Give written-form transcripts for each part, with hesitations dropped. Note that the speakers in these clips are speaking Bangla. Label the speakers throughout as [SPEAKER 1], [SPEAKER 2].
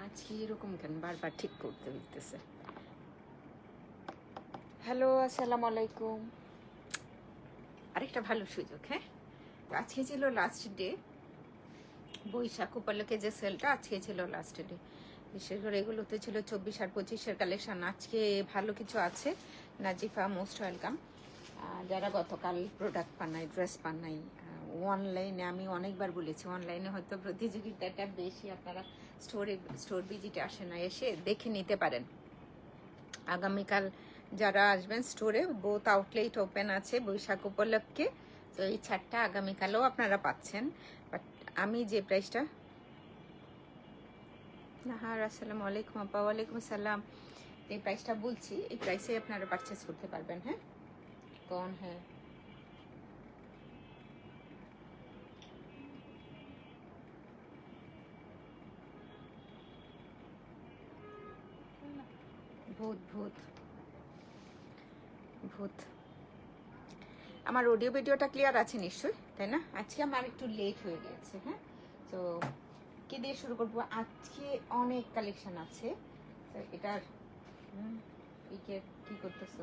[SPEAKER 1] আজকে এরকম কেন বারবার ঠিক করতে হইতেছে। হ্যালো, আসসালামু আলাইকুম। আরেকটা ভালো সুযোগ, হ্যাঁ। আজকে ছিল লাস্ট ডে, বৈশাখ উপলক্ষে যে সেলটা, আজকে ছিল লাস্ট ডে। বিশেষ করে এগুলোতে ছিল 24 আর 25-এর কালেকশন। আজকে ভালো কিছু আছে। Nazifa most welcome. যারা গতকাল প্রোডাক্ট পান নাই, ড্রেস পান নাই, অনলাইনে আমি অনেকবার বলেছি, অনলাইনে হয়তো প্রতিযোগিতাটা বেশি, আপনারা স্টোর ভিজিটে আসে না, এসে দেখে নিতে পারেন। আগামীকাল যারা আসবেন স্টোরে, বোথ আউটলেট ওপেন আছে বৈশাখ উপলক্ষে, তো এই ছাড়টা আগামীকালও আপনারা পাচ্ছেন। বাট আমি যে প্রাইসটা, নাহার আসসালামু আলাইকুম আপা। ওয়ালাইকুম আসসালাম। এই প্রাইসটা বলছি, এই প্রাইসে আপনারা পারচেস করতে পারবেন। হ্যাঁ, কোন হ্যাঁ, ভূত ভূত ভূত। আমার অডিও ভিডিওটা ক্লিয়ার আছে নিশ্চয়ই, তাই না? আজকে আমার একটু লেট হয়ে গেছে। হ্যাঁ, তো কি দিয়ে শুরু করবো? আজকে অনেক কালেকশন আছে। তো এটার কি করতেছ?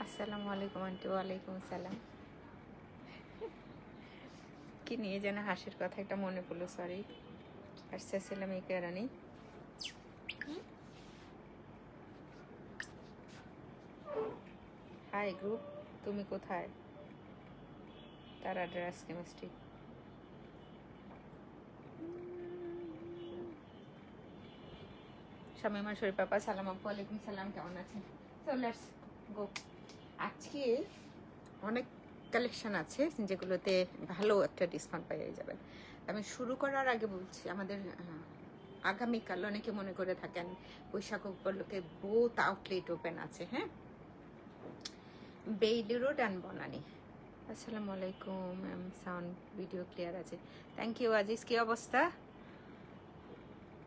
[SPEAKER 1] আসসালামু আলাইকুম আন্টি। ওয়ালাইকুম আসসালাম। কি নিয়ে যেন হাসির কথা একটা মনে পড়লো, সরি। আসছিলাম এই কেরানি। হাই গ্রুপ, তুমি কোথায়? তারা ড্রেস কেমিস্ট্রি। শামিমা শরীফ পাপা, সালাম আপু। ওয়ালাইকুম সালাম, কেমন আছেন? So let's go. আজকে অনেক কালেকশন আছে যেগুলোতে ভালো একটা ডিসকাউন্ট পেয়ে যাবেন। আমি শুরু করার আগে বলছি, আমাদের আগামীকাল অনেকে মনে করে থাকেন বৈশাখ উপলক্ষে বোথ আউটলেট ওপেন আছে। হ্যাঁ, বেইলি রোড অ্যান্ড বনানী। আসসালামু আলাইকুম ম্যাম, সাউন্ড ভিডিও ক্লিয়ার আছে, থ্যাংক ইউ। আজিজ, কি অবস্থা?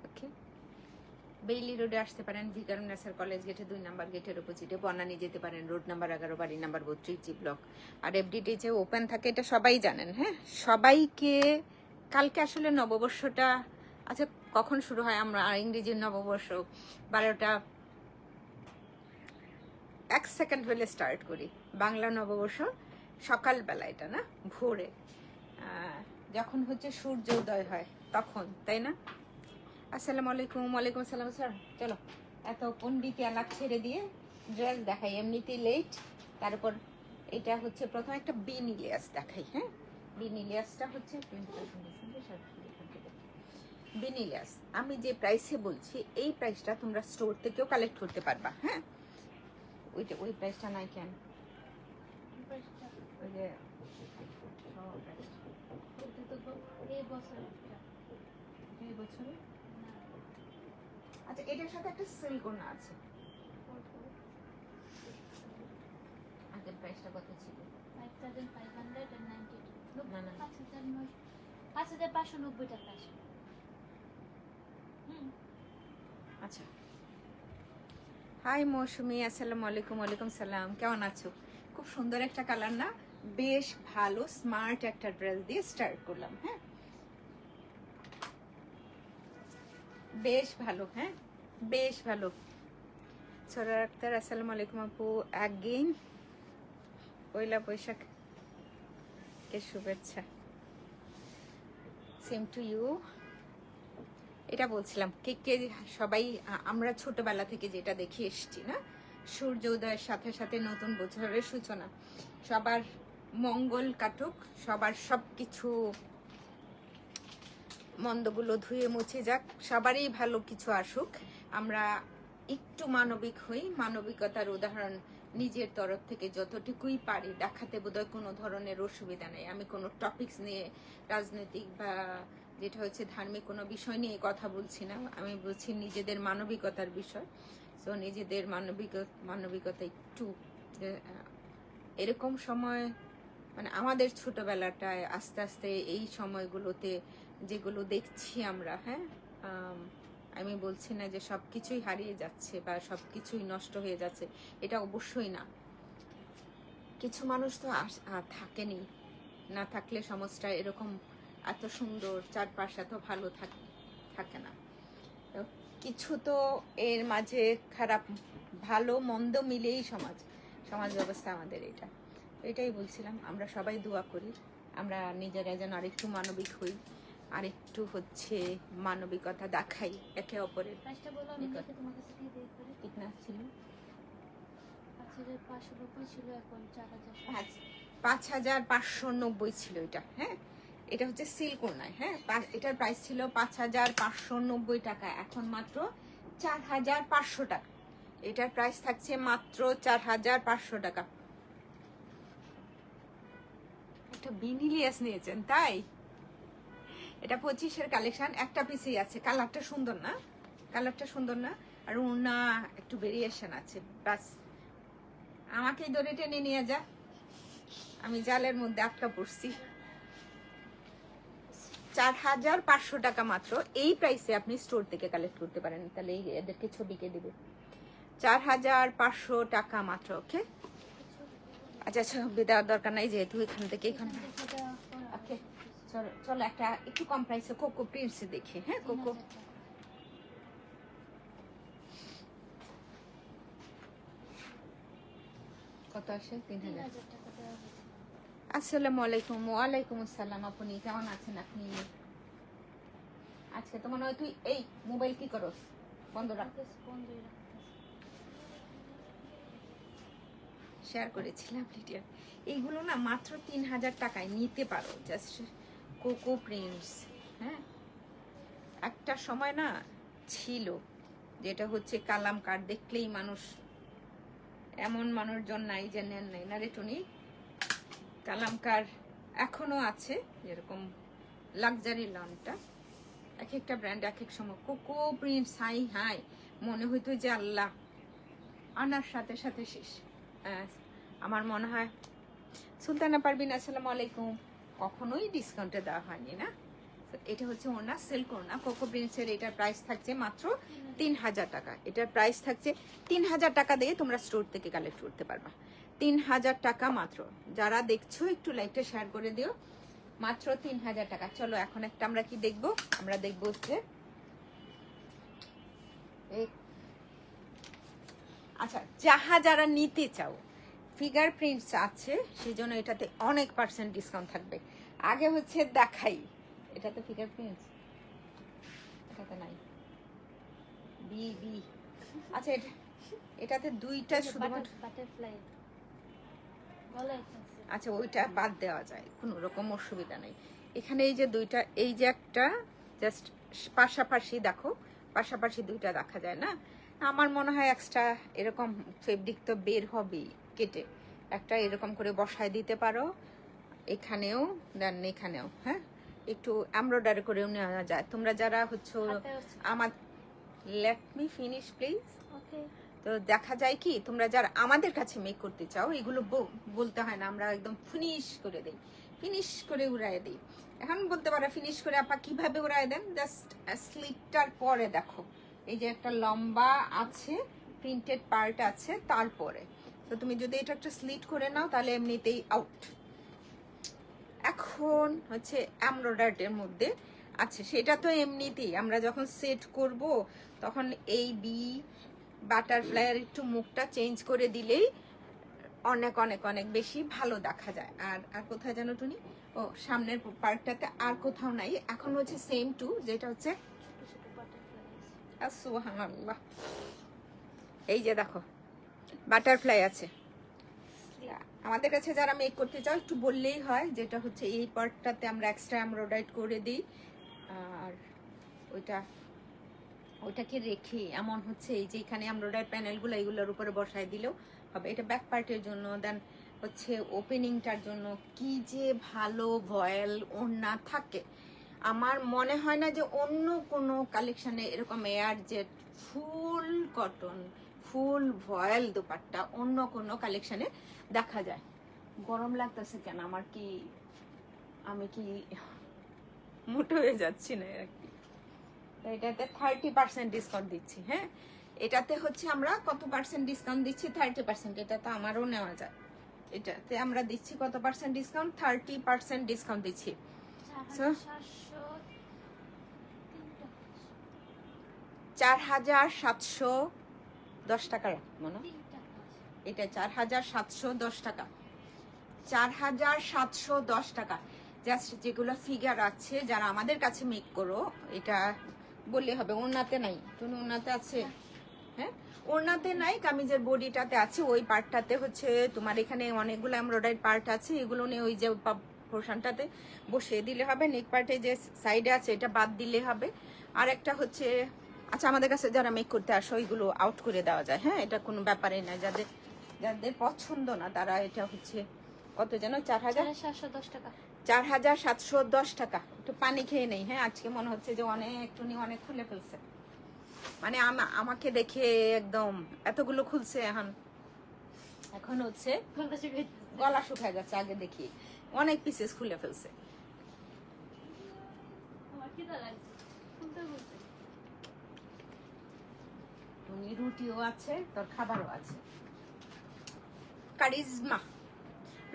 [SPEAKER 1] ওকে, বেইলি রোডে আসতে পারেন, ভিকারুন নাসার কলেজ গেটে 2 নাম্বার গেটের অপোজিটে। বনানী যেতে পারেন, রোড নাম্বার 11, বাড়ি নাম্বার 32, জি ব্লক। আর এফডিটি যে ওপেন থাকে এটা সবাই জানেন। হ্যাঁ, সবাইকে কালকে আসলে নববর্ষটা আচ্ছা কখন শুরু হয়? আমরা ইংরেজির নববর্ষ 12টা 1 সেকেন্ড হলে স্টার্ট করি। বাংলা নববর্ষ সকালবেলা, এটা না ভোরে, যখন হচ্ছে সূর্য উদয় হয় তখন, তাই না? আসসালামু আলাইকুম। ওয়ালাইকুম আসসালাম। স্যার চলো, এত পন্ডিতি আলাপ ছেড়ে দিয়ে ড্রেস দেখাই, এমনিতেই লেট। তার উপর এটা হচ্ছে প্রথম একটা বিনিলিয়াস দেখাই। হ্যাঁ, বিনিলিয়াসটা হচ্ছে বিনিলিয়াস। আমি যে প্রাইসে বলছি এই প্রাইসটা তোমরা স্টোর থেকেও কালেক্ট করতে পারবা। হ্যাঁ, ওইটা ওই প্রাইসটা নাই কেন? ওই যে এই বছরে আচ্ছা, এটার সাথে একটা সিল্কোনা আছে। আগের প্রাইসটা কত ছিল? 5592। না না,
[SPEAKER 2] 5590 টাকা।
[SPEAKER 1] আচ্ছা। হাই মৌসুমি, আসসালামু আলাইকুম। ওয়ালাইকুম সালাম, কেমন আছো? খুব সুন্দর একটা কালার না? বেশ ভালো স্মার্ট একটা ড্রেস দিয়ে স্টার্ট করলাম। হ্যাঁ, বেশ ভালো। হ্যাঁ, বেশ ভালো। সরার আক্তার, আসসালামু আলাইকুম আপু। অ্যাগেইন পয়লা বৈশাখের শুভেচ্ছা। Same to you. এটা বলছিলাম কে কে সবাই আমরা ছোটবেলা থেকে যেটা দেখে এসছি না, সূর্য উদয়ের সাথে সাথে নতুন বছরের সূচনা। সবার মঙ্গল কাটুক, সবার সব কিছু মন্দগুলো ধুয়ে মুছে যাক, সবারই ভালো কিছু আসুক। আমরা একটু মানবিক হই, মানবিকতার উদাহরণ নিজের তরফ থেকে যতটুকুই পারি দেখাতে বোধহয় কোনো ধরনের অসুবিধা নেই। আমি কোনো টপিকস নিয়ে, রাজনৈতিক বা যেটা হচ্ছে ধার্মিক কোনো বিষয় নিয়ে কথা বলছি না, আমি বলছি নিজেদের মানবিকতার বিষয়। সো নিজেদের মানবিকতা একটু এরকম সময়, মানে আমাদের ছোটবেলাটায় আস্তে আস্তে এই সময়গুলোতে যেগুলো দেখছি আমরা, হ্যাঁ, আমি বলছি না যে সব কিছুই হারিয়ে যাচ্ছে বা সব কিছুই নষ্ট হয়ে যাচ্ছে, এটা অবশ্যই না। কিছু মানুষ তো আর থাকেনি, না থাকলে সমাজটা এরকম এত সুন্দর, চারপাশ এত ভালো থাকে না। কিছু তো এর মাঝে খারাপ ভালো মন্দ মিলেই সমাজ ব্যবস্থা আমাদের এটা। এটাই বলছিলাম, আমরা সবাই দোয়া করি আমরা নিজেরা যেন আরেকটু মানবিক হই, আরেকটু হচ্ছে মানবিকতা দেখাই একে অপরের। ঠিক না ছিল 5590 ছিল এটা। হ্যাঁ, এটা হচ্ছে সিল্কোনায়। হ্যাঁ, এটার প্রাইস ছিল 5590 টাকা, এখন মাত্র 4500 টাকা। এটার প্রাইস থাকছে মাত্র 4500 টাকা। একটা বিনিলিয়াস নিয়েছেন তাই? এটা 25-এর কালেকশন, একটা পিসই আছে। কালারটা সুন্দর না? কালারটা সুন্দর না? আর ওনা একটু ভেরিয়েশন আছে, বাস। আমাকেই ধরে টেনে নিয়ে যা, আমি জালের মধ্যে আটকা পড়ছি। 4500 টাকা মাত্র। এই প্রাইসে আপনি স্টোর থেকে কালেক্ট করতে পারেন, তাহলে এদেরকে ছবিকে দিবে। 4500 টাকা মাত্র। ওকে, আচ্ছা ছবি দেওয়ার দরকার নাই, যেহেতু এখান থেকে এখানে। ওকে, চলো একটা একটু কম প্রাইসে কোকো প্রিন্টস দেখি। হ্যাঁ, কোকো কত আসে? 3000। আসসালামু আলাইকুম। ওয়ালাইকুম আসসালাম। আপনি কেমন আছেন? আপনি আজকে তো মনে হয় তুই এই মোবাইল কি করস? বন্ধ রাখ। শেয়ার করেছিলাম ভিডিও। এইগুলো না মাত্র 3000 টাকায় নিতে পারো, জাস্ট কোকো প্রিন্টস। হ্যাঁ, একটা সময় না ছিল যেটা হচ্ছে কালাম কার্ড দেখলেই মানুষ, এমন মানুষজন নাই যে নেন নাই না রে টুনি। কালামকার এখনো আছে, যেরকম লাক্সারি লনটা। এক একটা ব্র্যান্ড এক এক সময়। কোকো প্রিন্টস হাই হাই মনে হইতো যে আল্লাহ, আনার সাথে সাথে শেষ। আমার মনে হয় সুলতানা পারবিন, আসসালামু আলাইকুম। কখনোই ডিসকাউন্টে দেওয়া হয়নি না। এটা হচ্ছে ওনা, সিল্ক ওনা, কোকো প্রিন্টসের। এটার প্রাইস থাকছে মাত্র 3000 টাকা। এটার প্রাইস থাকছে 3000 টাকা দিয়ে তোমরা স্টোর থেকে কালেক্ট করতে পারবা। 3000 টাকা মাত্র। যারা দেখছো একটু লাইকটা শেয়ার করে দিও। মাত্র 3000 টাকা। চলো এখন একটা আমরা কি দেখবো? আমরা দেখবো হচ্ছে আচ্ছা, যারা নিতে চাও, ফিগার প্রিন্টস আছে, সেই জন্য এটাতে অনেক পার্সেন্ট ডিসকাউন্ট থাকবে। আগে হচ্ছে দেখাই, এটাতে ফিগার প্রিন্টস, এটাতে নাই। বি বি আচ্ছা, এটাতে দুইটা শুধুমাত্র বাটারফ্লাই। আচ্ছা, ওইটা বাদ দেওয়া যায়, কোনো রকম অসুবিধা নেই। এখানে এই যে দুইটা, এই যে একটা জাস্ট পাশাপাশি দেখো, পাশাপাশি দুইটা দেখা যায় না? আমার মনে হয় এক্সট্রা এরকম ফেব্রিক তো বের হবেই কেটে, একটা এরকম করে বসায় দিতে পারো এখানেও, দেন এখানেও। হ্যাঁ, একটু এমব্রয়ডারি করেও নেওয়া যায়। তোমরা যারা হচ্ছে আমার, লেট মি ফিনিশ প্লিজ। ওকে, তো দেখা যায় কি, তোমরা যারা আমাদের কাছে মেক করতে চাও, এগুলো বলতে হয় না, আমরা একদম ফিনিশ করে দিই, ফিনিশ করে উড়াই দিই। এখন বলতে পারো ফিনিশ করে আপা কিভাবে উড়াই দেন? জাস্ট স্লিপটার পরে দেখো, এই যে একটা লম্বা আছে, প্রিন্টেড পার্ট আছে, তারপরে তো তুমি যদি এটা একটা স্লিট করে নাও তাহলে এমনিতেই আউট। এখন হচ্ছে এমব্রয়ডারির মধ্যে আছে, সেটা তো এমনিতেই আমরা যখন সেট করব তখন এই বি বাটারফ্লাইয়ের একটু মুখটা চেঞ্জ করে দিলেই অনেক অনেক অনেক বেশি ভালো দেখা যায়। আর কোথায় যেন টুনি, ও সামনের পার্টটাতে আর কোথাও নাই, এখন হচ্ছে সেম টু, যেটা হচ্ছে সুবহানাল্লাহ, এই যে দেখো বাটারফ্লাই আছে। আমাদের কাছে যারা মেক করতে চাও একটু বললেই হয়, যেটা হচ্ছে এই পার্টটাতে আমরা এক্সট্রা এমব্রয়ডারি করে দিই, আর ওইটাকে রেখে এমন হচ্ছে এই যে এখানে এমব্রয়ডারি প্যানেলগুলো এইগুলোর উপরে বসায় দিলেও হবে। এটা ব্যাক পার্টের জন্য, দেন হচ্ছে ওপেনিংটার জন্য কি যে ভালো ভয়েল ওড়না থাকে। আমার মনে হয় না যে অন্য কোনো কালেকশানে এরকম air jet full cotton full voile dupatta অন্য কোনো কালেকশানে দেখা যায়। গরম লাগতেছে কেন? আমি কি মোটো হয়ে যাচ্ছি না আর কি? তো এটাতে 30% ডিসকাউন্ট দিচ্ছি। হ্যাঁ, এটাতে হচ্ছে আমরা কত পার্সেন্ট ডিসকাউন্ট দিচ্ছি? 30%। এটা তো আমারও নেওয়া যায়। এটাতে আমরা দিচ্ছি কত পার্সেন্ট ডিসকাউন্ট? 30% ডিসকাউন্ট দিচ্ছি। সো 4710 টাকা মনে, এটা 4710 টাকা, 4710 টাকা। জাস্ট যেগুলো ফিগার আছে যারা আমাদের কাছে মেক করো, এটা বললে হবে। ওড়নাতে নাই, তুমি ওড়নাতে আছে? হ্যাঁ, ওড়নাতে নাই, কামিজের বডিটাতে আছে। ওই পার্টটাতে হচ্ছে তোমার এখানে অনেকগুলো এমব্রয়ডারি পার্ট আছে, এগুলো নিয়ে ওই যে পোর্শনটাতে বসিয়ে দিলে হবে। নেক পার্টে যে সাইডে আছে এটা বাদ দিলে হবে। আর একটা হচ্ছে, আচ্ছা আমাদের কাছে যারা মেক করতে আসো এগুলো আউট করে দেওয়া যায়। হ্যাঁ, এটা কোনো ব্যাপারই না। যাদের যাদের পছন্দ না তারা এটা হচ্ছে কত যেন 4710 টাকা, 4710 টাকা। একটু পানি খেয়ে নেই। হ্যাঁ, আজকে মনে হচ্ছে যে অনেক টুনি অনেক খুলে ফেলছে, মানে আমাকে দেখে একদম এতগুলো খুলছে। এখন হচ্ছে গলা শুকায় যাচ্ছে। আগে দেখি অনেক পিসেস খুলে ফেলছে। রুটিও আছে, তোর খাবারও আছে। কারিজমা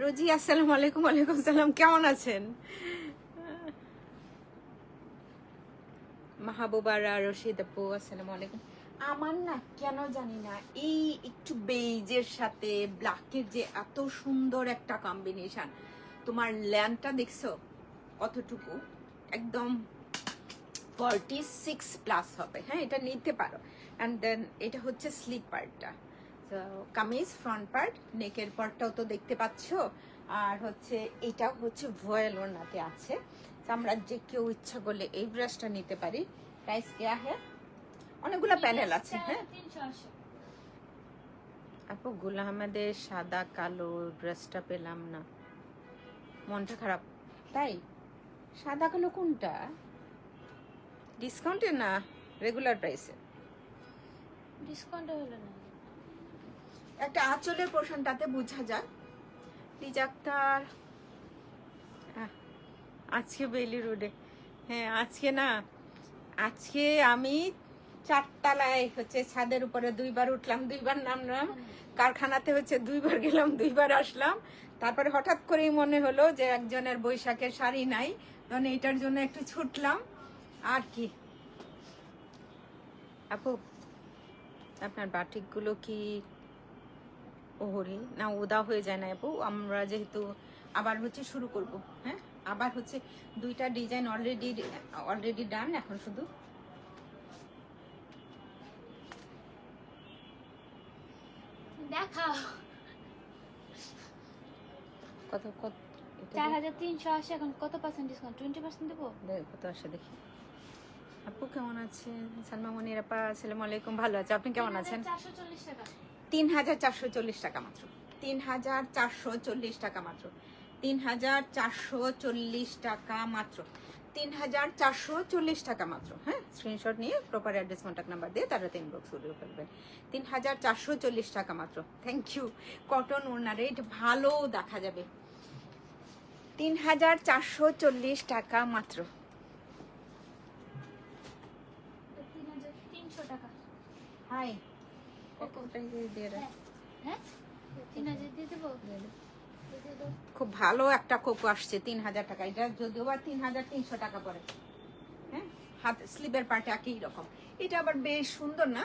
[SPEAKER 1] রোজি, আসসালামু আলাইকুম। ওয়ালাইকুম সালাম, কেমন আছেন? মাহবুবারা রশিদ আপু, আসসালামু আলাইকুম। আমার না কেন জানি না এই একটু বেইজের সাথে ব্ল্যাকের যে এত সুন্দর একটা কম্বিনেশন। তোমার ল্যান্ডটা দেখছো কতটুকু? একদম 46 প্লাস হবে। হ্যাঁ, এটা নিতে পারো। অ্যান্ড দেন এটা হচ্ছে স্লিপ পার্টটা, কামিজ ফ্রন্ট পার্ট, নেকের পার্টটাও তো দেখতে পাচ্ছ। আর হচ্ছে এটাও হচ্ছে ভয়েল ওড়নাতে আছে। আমরা যে কেউ ইচ্ছা করলে এই ড্রেসটা নিতে পারি। প্রাইস কেয়া হ্যাঁ, অনেকগুলো প্যানেল আছে। হ্যাঁ আপু, গুল আহমেদের সাদা কালো ড্রেসটা পেলাম না, মনটা খারাপ। তাই সাদা কালো কোনটা? ডিসকাউন্টে না রেগুলার প্রাইসে?
[SPEAKER 2] ডিসকাউন্টে হলো না।
[SPEAKER 1] একটা আঁচলের পোর্শনটাতে বোঝা যায়। প্লিজ আক্তার আজকে বেইলি রোডে। হ্যাঁ আজকে না, আজকে আমি 4 তলায় হচ্ছে ছাদের উপরে 2বার উঠলাম, 2বার নামলাম। কারখানাতে হচ্ছে 2বার গেলাম, 2বার আসলাম। তারপরে হঠাৎ করেই মনে হলো যে একজনের বৈশাখের শাড়ি নাই, তখন এইটার জন্য একটু ছুটলাম আর কি। আপু আপনার বাটিকগুলো কি ওহরি না উদা হয়ে যায় না আপু? আমরা যেহেতু আবার হচ্ছে শুরু করব। হ্যাঁ, আবার হচ্ছে 2টা ডিজাইন অলরেডি ডান, এখন শুধু
[SPEAKER 2] দেখাও।
[SPEAKER 1] কত কত?
[SPEAKER 2] 4380। এখন কত পার্সেন্ট ডিসকাউন্ট? 20% দেবো।
[SPEAKER 1] কত আসে দেখি। আপু কেমন আছেন? সালমা মনির আপা, আসসালামু আলাইকুম। ভালো আছে, আপনি কেমন আছেন?
[SPEAKER 2] 3440 টাকা,
[SPEAKER 1] 3440 টাকা মাত্র, 3440 টাকা মাত্র, 3440 টাকা মাত্র, 3440 টাকা মাত্র। হ্যাঁ, স্ক্রিনশট নিয়ে প্রপার অ্যাড্রেস কন্ট্যাক্ট নাম্বার দিয়ে তারা ইনবক্স করে ফেলবেন। 3440 টাকা মাত্র। Thank you. কটন ওড়না রেট ভালো দেখা যাবে। 3440 টাকা মাত্র।
[SPEAKER 2] 3300 টাকা।
[SPEAKER 1] হাই
[SPEAKER 2] হ্যাঁ 3000 দিয়ে দেবো।
[SPEAKER 1] খুব ভালো একটা কোকো আসছে 3000 টাকা। এটা যদিও বা 3300 টাকা পড়ে। হ্যাঁ, হাত স্লিভের পার্টে একই রকম। এটা আবার বেশ সুন্দর না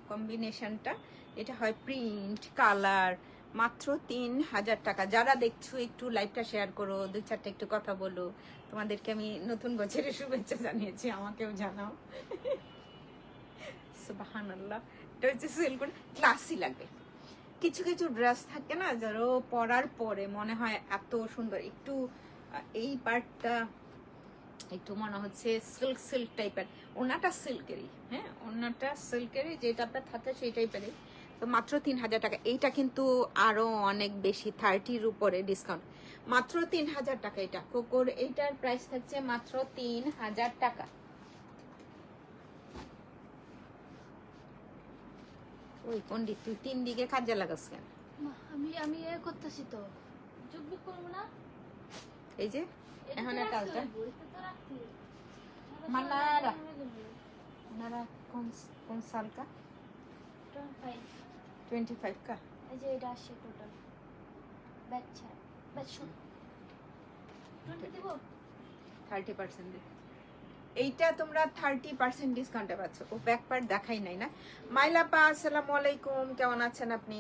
[SPEAKER 1] কম্বিনেশনটা? এটা হয় প্রিন্ট কালার। মাত্র 3000 টাকা। যারা দেখছো একটু লাইভটা শেয়ার করো, 2-4টা একটু কথা বলো। তোমাদেরকে আমি নতুন বছরের শুভেচ্ছা জানিয়েছি, আমাকেও জানাও। সুবহানাল্লাহ। এটা হচ্ছে সেল করে ক্লাসি লাগবে। কিছু কিছু ড্রেস থাকে না যারা পরার পরে মনে হয় এত সুন্দর। একটু এই পার্টটা একটু মনে হচ্ছে সিল্ক সিল্ক টাইপের। ওনাটা সিল্কেরই, হ্যাঁ ওনাটা সিল্কেরই, যেটা আপনার থাকে সেই টাইপেরই। তো মাত্র 3000 টাকা। এইটা কিন্তু আরো অনেক বেশি, 30-র উপরে ডিসকাউন্ট। মাত্র 3000 টাকা। এটা কোকোর এইটার প্রাইস থাকছে মাত্র 3000 টাকা। ওই পন্ডিত তুই 3 দিকে কাজে লাগাস কেন?
[SPEAKER 2] আমি এ করতেছি তো, যোগ করব না।
[SPEAKER 1] এই যে এখন কাজটা मनारा मनारा कौन साल का 25 का
[SPEAKER 2] এই যে এটা আসছে টোটাল বাচ্চা বাচ্চা 20 দিব
[SPEAKER 1] 30% এইটা তোমরা 30% ডিসকাউন্টে পাচ্ছ। ও ব্যাক পার্ট দেখাই নাই না। মাইলাপা আসসালামু আলাইকুম, কেমন আছেন আপনি?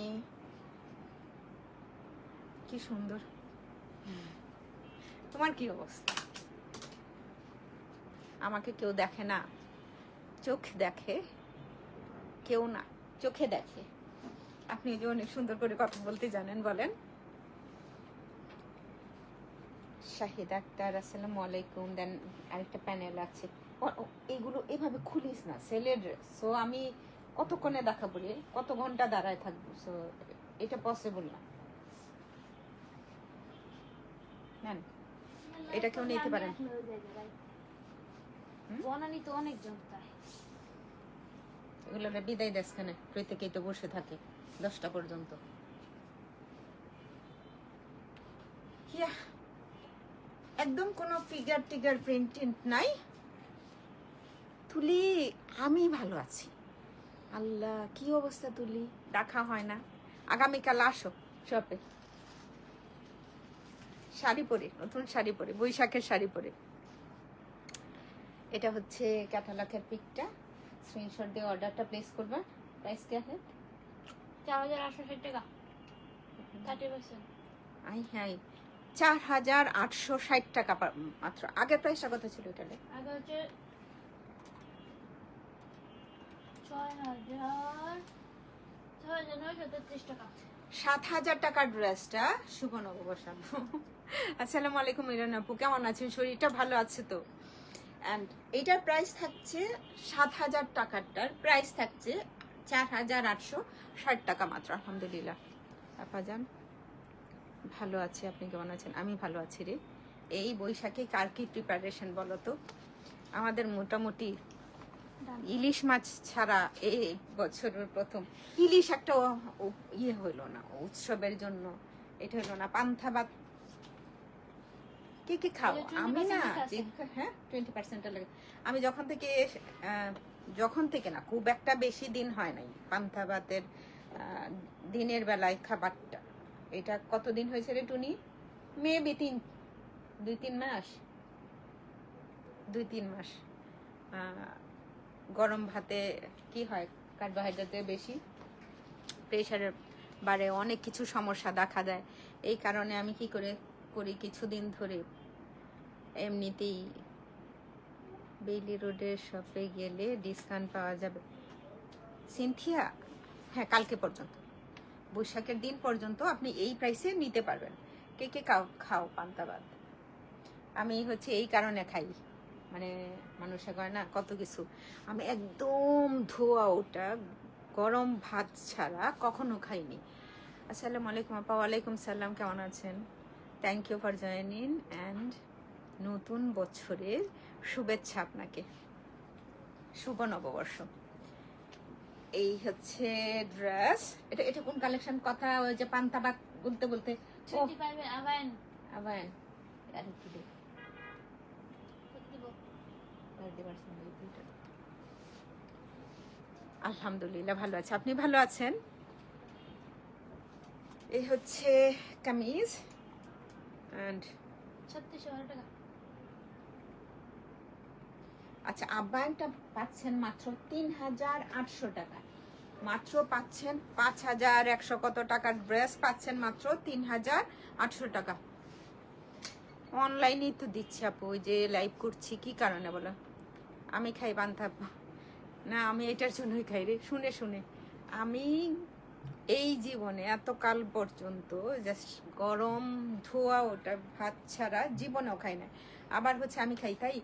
[SPEAKER 1] কি সুন্দর। তোমার কি অবস্থা? আমাকে কেউ দেখে না, চোখ দেখে, কেউ না, চোখে দেখে। আপনি যে অনেক সুন্দর করে কথা বলতে জানেন, বলেন। শাহিদ আক্তার আসসালামু আলাইকুম। দেন আরেকটা প্যানেল আছে। এগুলো এভাবে খুলিস না, সেলের ড্রেস। সো আমি কতক্ষণে দেখাবো রে, কত ঘন্টা দাঁড়ায় থাকবো? সো এটা পসিবল না। নেন, এটা কেউ নিতে পারেন।
[SPEAKER 2] বনানি তো অনেক জমতায়
[SPEAKER 1] এগুলো বিদায় দেশ খানে প্রত্যেকেই তো বসে থাকে 10টা পর্যন্ত। ইয়া, একদম কোনো ফিগার টিগার প্রিন্ট নাই। তুলি, আমি ভালো আছি। আল্লাহ, কি অবস্থা তুলি? দেখা হয় না। আগামীকাল আসো শপে, শাড়ি পরে, নতুন শাড়ি পরে, বৈশাখের শাড়ি পরে। এটা হচ্ছে ক্যাটালগের পিকটা, স্ক্রিনশট দিয়ে অর্ডারটা প্লেস করবা। প্রাইস কে আছে?
[SPEAKER 2] 4860 টাকা 30%।
[SPEAKER 1] আই হ্যাঁ, 4860 টাকা মাত্র। আগের প্রাইসটা কত ছিল এটা?
[SPEAKER 2] আগে হচ্ছে 6933 টাকা।
[SPEAKER 1] 7000 টাকার ড্রেসটা শুভ নববর্ষ। আসসালামু আলাইকুম ইরান আপু, কেমন আছেন? শরীরটা ভালো আছে তো? এন্ড এইটার প্রাইস থাকছে 7000 টাকারটার প্রাইস থাকছে 4860 টাকা মাত্র। আলহামদুলিল্লাহ আপাজান ভালো আছে, আপনি কেমন আছেন? আমি ভালো আছি রে। এই বৈশাখে কার কি প্রিপারেশন বলো তো? আমাদের মোটামুটি ইলিশ মাছ ছাড়া এই বছরের প্রথম ইলিশ একটা ইয়ে হইলো না, উৎসবের জন্য এটা হলো না। পান্থা ভাত কি কি খাও? আমি না, হ্যাঁ 20% লাগে। আমি যখন থেকে না, খুব একটা বেশি দিন হয় নাই পান্থা ভাতের দিনের বেলায় খাবারটা। এটা কতদিন হয়েছে রে টুনি? মেবি 2-3 মাস। 2-3 মাস। গরম ভাতে কি হয়, কার্বোহাইড্রেটে বেশি, প্রেশারের বাড়ে, অনেক কিছু সমস্যা দেখা দেয়। এই কারণে আমি কি করি কিছুদিন ধরে এমনিতেই বেইলি রোডের শপে গেলে ডিসকাউন্ট পাওয়া যাবে। সিনথিয়া, হ্যাঁ কালকে পর্যন্ত, বৈশাখের দিন পর্যন্ত আপনি এই প্রাইসে নিতে পারবেন। কে কে খাও পান্তা ভাত? আমি হচ্ছে এই কারণে খাই, মানে মানুষে কয় না কত কিছু, আমি একদম ধোয়া ওটা গরম ভাত ছাড়া কখনো খাইনি। আসসালামু আলাইকুম আপা। ওয়ালাইকুম সালাম, কেমন আছেন? Thank you for joining and নতুন বছরের শুভেচ্ছা আপনাকে, শুভ নববর্ষ। এই হচ্ছে ড্রেস। এটা কোন কালেকশন? কথা ওই যে পান্তা ভাত বলতে বলতে
[SPEAKER 2] 25 এ আবায়ন
[SPEAKER 1] আবার আর কি দেখ
[SPEAKER 2] দিব।
[SPEAKER 1] আলহামদুলিল্লাহ ভালো আছে। আপনি ভালো আছেন? এই হচ্ছে কামিজ এন্ড
[SPEAKER 2] 3600 টাকা।
[SPEAKER 1] আচ্ছা, আবায়ানটা পাচ্ছেন মাত্র 3800 টাকা। মাত্র পাচ্ছেন 5100 কত টাকার ড্রেস পাচ্ছেন মাত্র 3800 টাকা। অনলাইনেই তো দিচ্ছি আপু, ওই যে লাইভ করছি। কি কারণে বলো? আমি খাই পান্তা না, আমি এটার জন্যই খাই রে। শুনে শুনে আমি এই জীবনে এতকাল পর্যন্ত জাস্ট গরম ধোয়া ওটা ভাত ছাড়া জীবনেও খাই না। আবার হচ্ছে আমি খাই তাই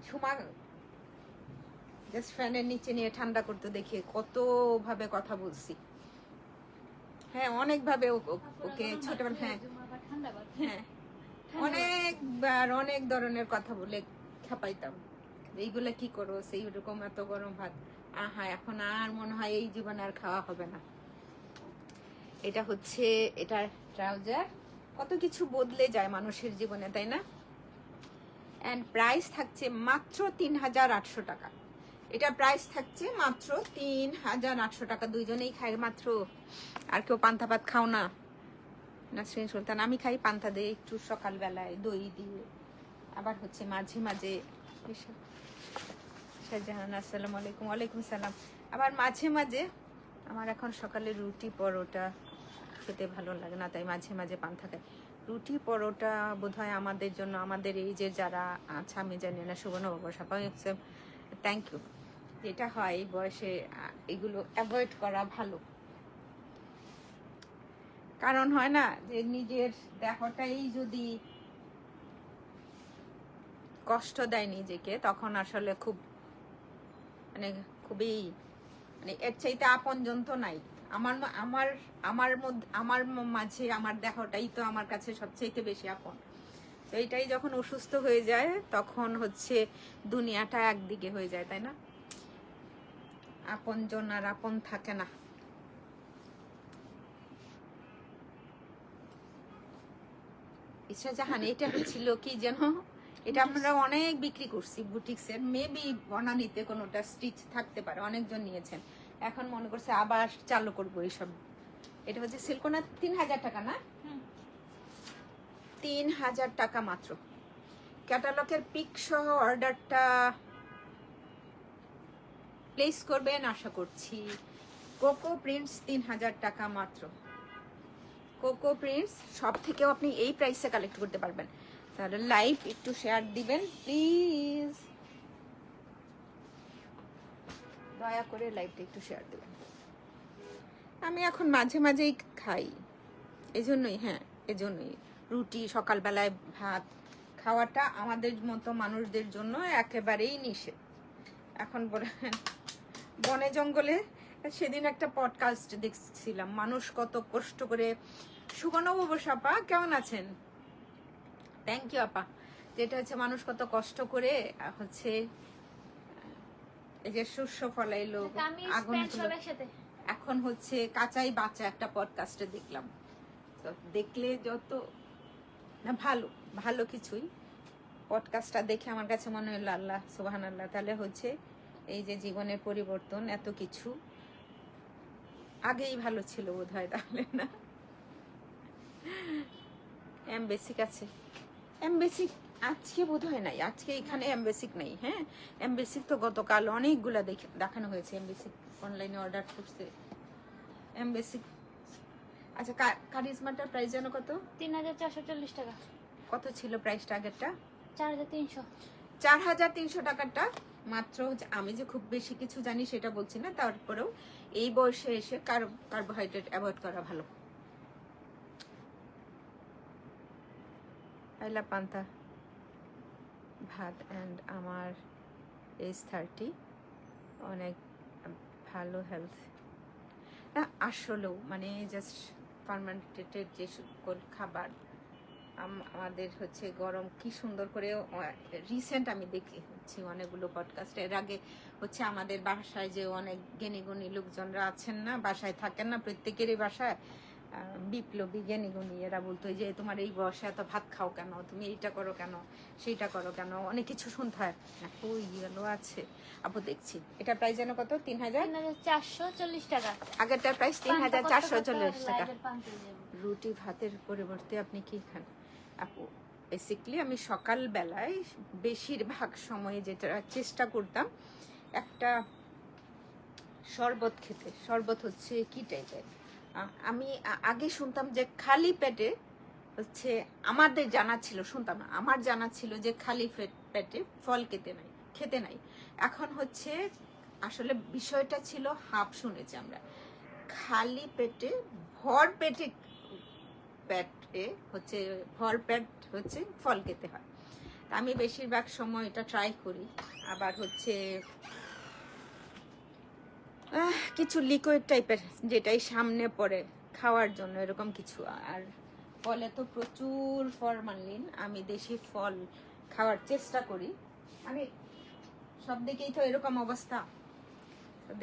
[SPEAKER 1] ঝুমা জাস্ট ফ্যানের নিচে নিয়ে ঠান্ডা করতে দেখে কত ভাবে কথা বলছি। হ্যাঁ অনেকভাবে ওকে ছোটবেলা, হ্যাঁ হ্যাঁ অনেকবার অনেক ধরনের কথা বলে খেপাইতাম, এইগুলা কি করো, সেই রকম এত গরম ভাত। আহা, এখন আর মনে হয় এই জীবনে আর খাওয়া হবে না। এটা হচ্ছে এটার ট্রাউজার। কত কিছু বদলে যায় মানুষের জীবনে, তাই না? অ্যান্ড প্রাইস থাকছে মাত্র 3800 টাকা। এটা প্রাইস থাকছে মাত্র 3800 টাকা। দুইজনেই খাই মাত্র। আর কেউ পান্তা ভাত খাও না? নাসরিন সুলতান, আমি খাই পান্তা দিয়ে একটু সকালবেলায় দই দিয়ে, আবার হচ্ছে মাঝে মাঝে। শাহজাহান আসসালামু আলাইকুম। ওয়ালাইকুম সালাম। আবার মাঝে মাঝে আমার এখন সকালে রুটি পরোটা খেতে ভালো লাগে না, তাই মাঝে মাঝে পান্তা খাই। রুটি পরোটা বোধহয় আমাদের জন্য, আমাদের এই যে যারা আছে, আমি জানি না, সুবর্ণ বাবা সবাই হচ্ছে, থ্যাংক ইউ। যেটা হয় এই বয়সে এগুলো অ্যাভয়েড করা ভালো। কারণ হয় না যে নিজের দেহটাই যদি কষ্ট দেয় নিজেকে, তখন আসলে খুব মানে খুবই মানে এর চাইতে আপনজন তো নাই। আমার আমার আমার মধ্যে আমার মাঝে আমার দেহটাই তো আমার কাছে সবচাইতে বেশি আপন। তো এইটাই যখন অসুস্থ হয়ে যায় তখন হচ্ছে দুনিয়াটা একদিকে হয়ে যায়, তাই না? আপনজন আর আপন থাকে না। ইশরাজাহান, এটা ছিল কি যেন, এটা আমরা অনেক বিক্রি করছি বুটিক্সের, মেবি বনানীতে কোনোটা স্টিচ থাকতে পারে, অনেকজন নিয়েছেন। এখন মনে করছে আবার চালু করবো এইসব। এটা হচ্ছে সিল্কোনা, 3000 টাকা না? 3000 টাকা মাত্র। ক্যাটালগের পিক সহ অর্ডারটা প্লেস করবেন আশা করছি। কোকো প্রিন্টস 3000 টাকা মাত্র। কোকো প্রিন্টস সব থেকেও আপনি এই প্রাইসে কালেক্ট করতে পারবেন। তাহলে লাইভ একটু শেয়ার দিবেন প্লিজ, দয়া করে লাইভটা একটু শেয়ার দিবেন। আমি এখন মাঝে মাঝেই খাই, এজন্যই, হ্যাঁ এজন্যই রুটি সকালবেলায় ভাত খাওয়াটা আমাদের মতো মানুষদের জন্য একেবারেই নিষেধ। এখন বনে জঙ্গলে সেদিন একটা পডকাস্ট দেখছিলাম, মানুষ কত কষ্ট করে। সুবর্ণবাবু আপা কেমন আছেন? থ্যাংক ইউ আপা। যেটা হচ্ছে মানুষ কত কষ্ট করে হচ্ছে এই যে শস্য ফলাইলো, আগুন তুলো। এখন হচ্ছে কাঁচাই বাঁচা একটা পডকাস্টে দেখলাম। তো দেখলে যত না ভালো ভালো কিছুই, পডকাস্টটা দেখে আমার কাছে মনে হলো আল্লাহ সুবহানাল্লাহ, তাহলে হচ্ছে এই যে জীবনের পরিবর্তন, এত কিছু আগেই ভালো ছিল বোধহয়, তাহলে না? এমবেসিক আছে, এমবেসিক আজকে বোধহয় নাই, আজকে এখানে এমবেসিক নেই। হ্যাঁ, এমবেসিক তো গতকাল অনেকগুলা দেখানো হয়েছে। এমবেসিক অনলাইনে অর্ডার করছে এমবেসিক। আচ্ছা, কারিজমাটার প্রাইস জানো কত?
[SPEAKER 2] 3440 টাকা।
[SPEAKER 1] কত ছিল প্রাইসটা আগেরটা?
[SPEAKER 2] 4300।
[SPEAKER 1] 4300 টাকাটা মাত্র। আমি যে খুব বেশি কিছু জানি সেটা বলছি না, তারপরেও এই বয়সে এসে কার্বোহাইড্রেট অ্যাভয়েড করা ভালো। আইলা পান্তা ভাত অ্যান্ড আমার এজ 30, অনেক ভালো হেলথ না আসলেও, মানে জাস্ট ফার্মেন্টেড যে সকল খাবার আমাদের হচ্ছে গরম কি সুন্দর করে। রিসেন্ট আমি দেখছি অনেকগুলো পডকাস্ট, এর আগে হচ্ছে আমাদের বাসায় যে অনেক জ্ঞানীগুণী লোকজনরা আছেন না, বাসায় থাকেন না, প্রত্যেকেরই বাসায় বিপ্লবী জ্ঞানীগুণী, এরা বলতো যে তোমার এই বয়সে এত ভাত খাও কেন, তুমি এইটা করো কেন, সেইটা করো কেন, অনেক কিছু শুনতে হয়। ওই গেলো আছে আপু, দেখছি এটা প্রাইস যেন কত?
[SPEAKER 2] 3440 টাকা।
[SPEAKER 1] আগেরটার প্রাইস 3440 টাকা। রুটি ভাতের পরিবর্তে আপনি কি খান আপু? বেসিকলি আমি সকালবেলায় বেশিরভাগ সময়ে যেটা চেষ্টা করতাম, একটা শরবত খেতে। শরবত হচ্ছে কি টাইপের, আমি আগে শুনতাম যে খালি পেটে হচ্ছে, আমাদের জানা ছিল, শুনতাম না, আমার জানা ছিল যে খালি পেটে ফল খেতে নাই। এখন হচ্ছে আসলে বিষয়টা ছিল হাফ, শুনেছি আমরা খালি পেটে ভর পেটে হচ্ছে ভর পেট হচ্ছে ফল খেতে হয়। আমি বেশিরভাগ সময় এটা ট্রাই করি। আবার হচ্ছে কিছু লিকুইড টাইপের যেটাই সামনে পড়ে খাওয়ার জন্য, এরকম কিছু। আর ফলে তো প্রচুর ফরমালিন, আমি দেশি ফল খাওয়ার চেষ্টা করি। মানে সব দিকেই তো এরকম অবস্থা,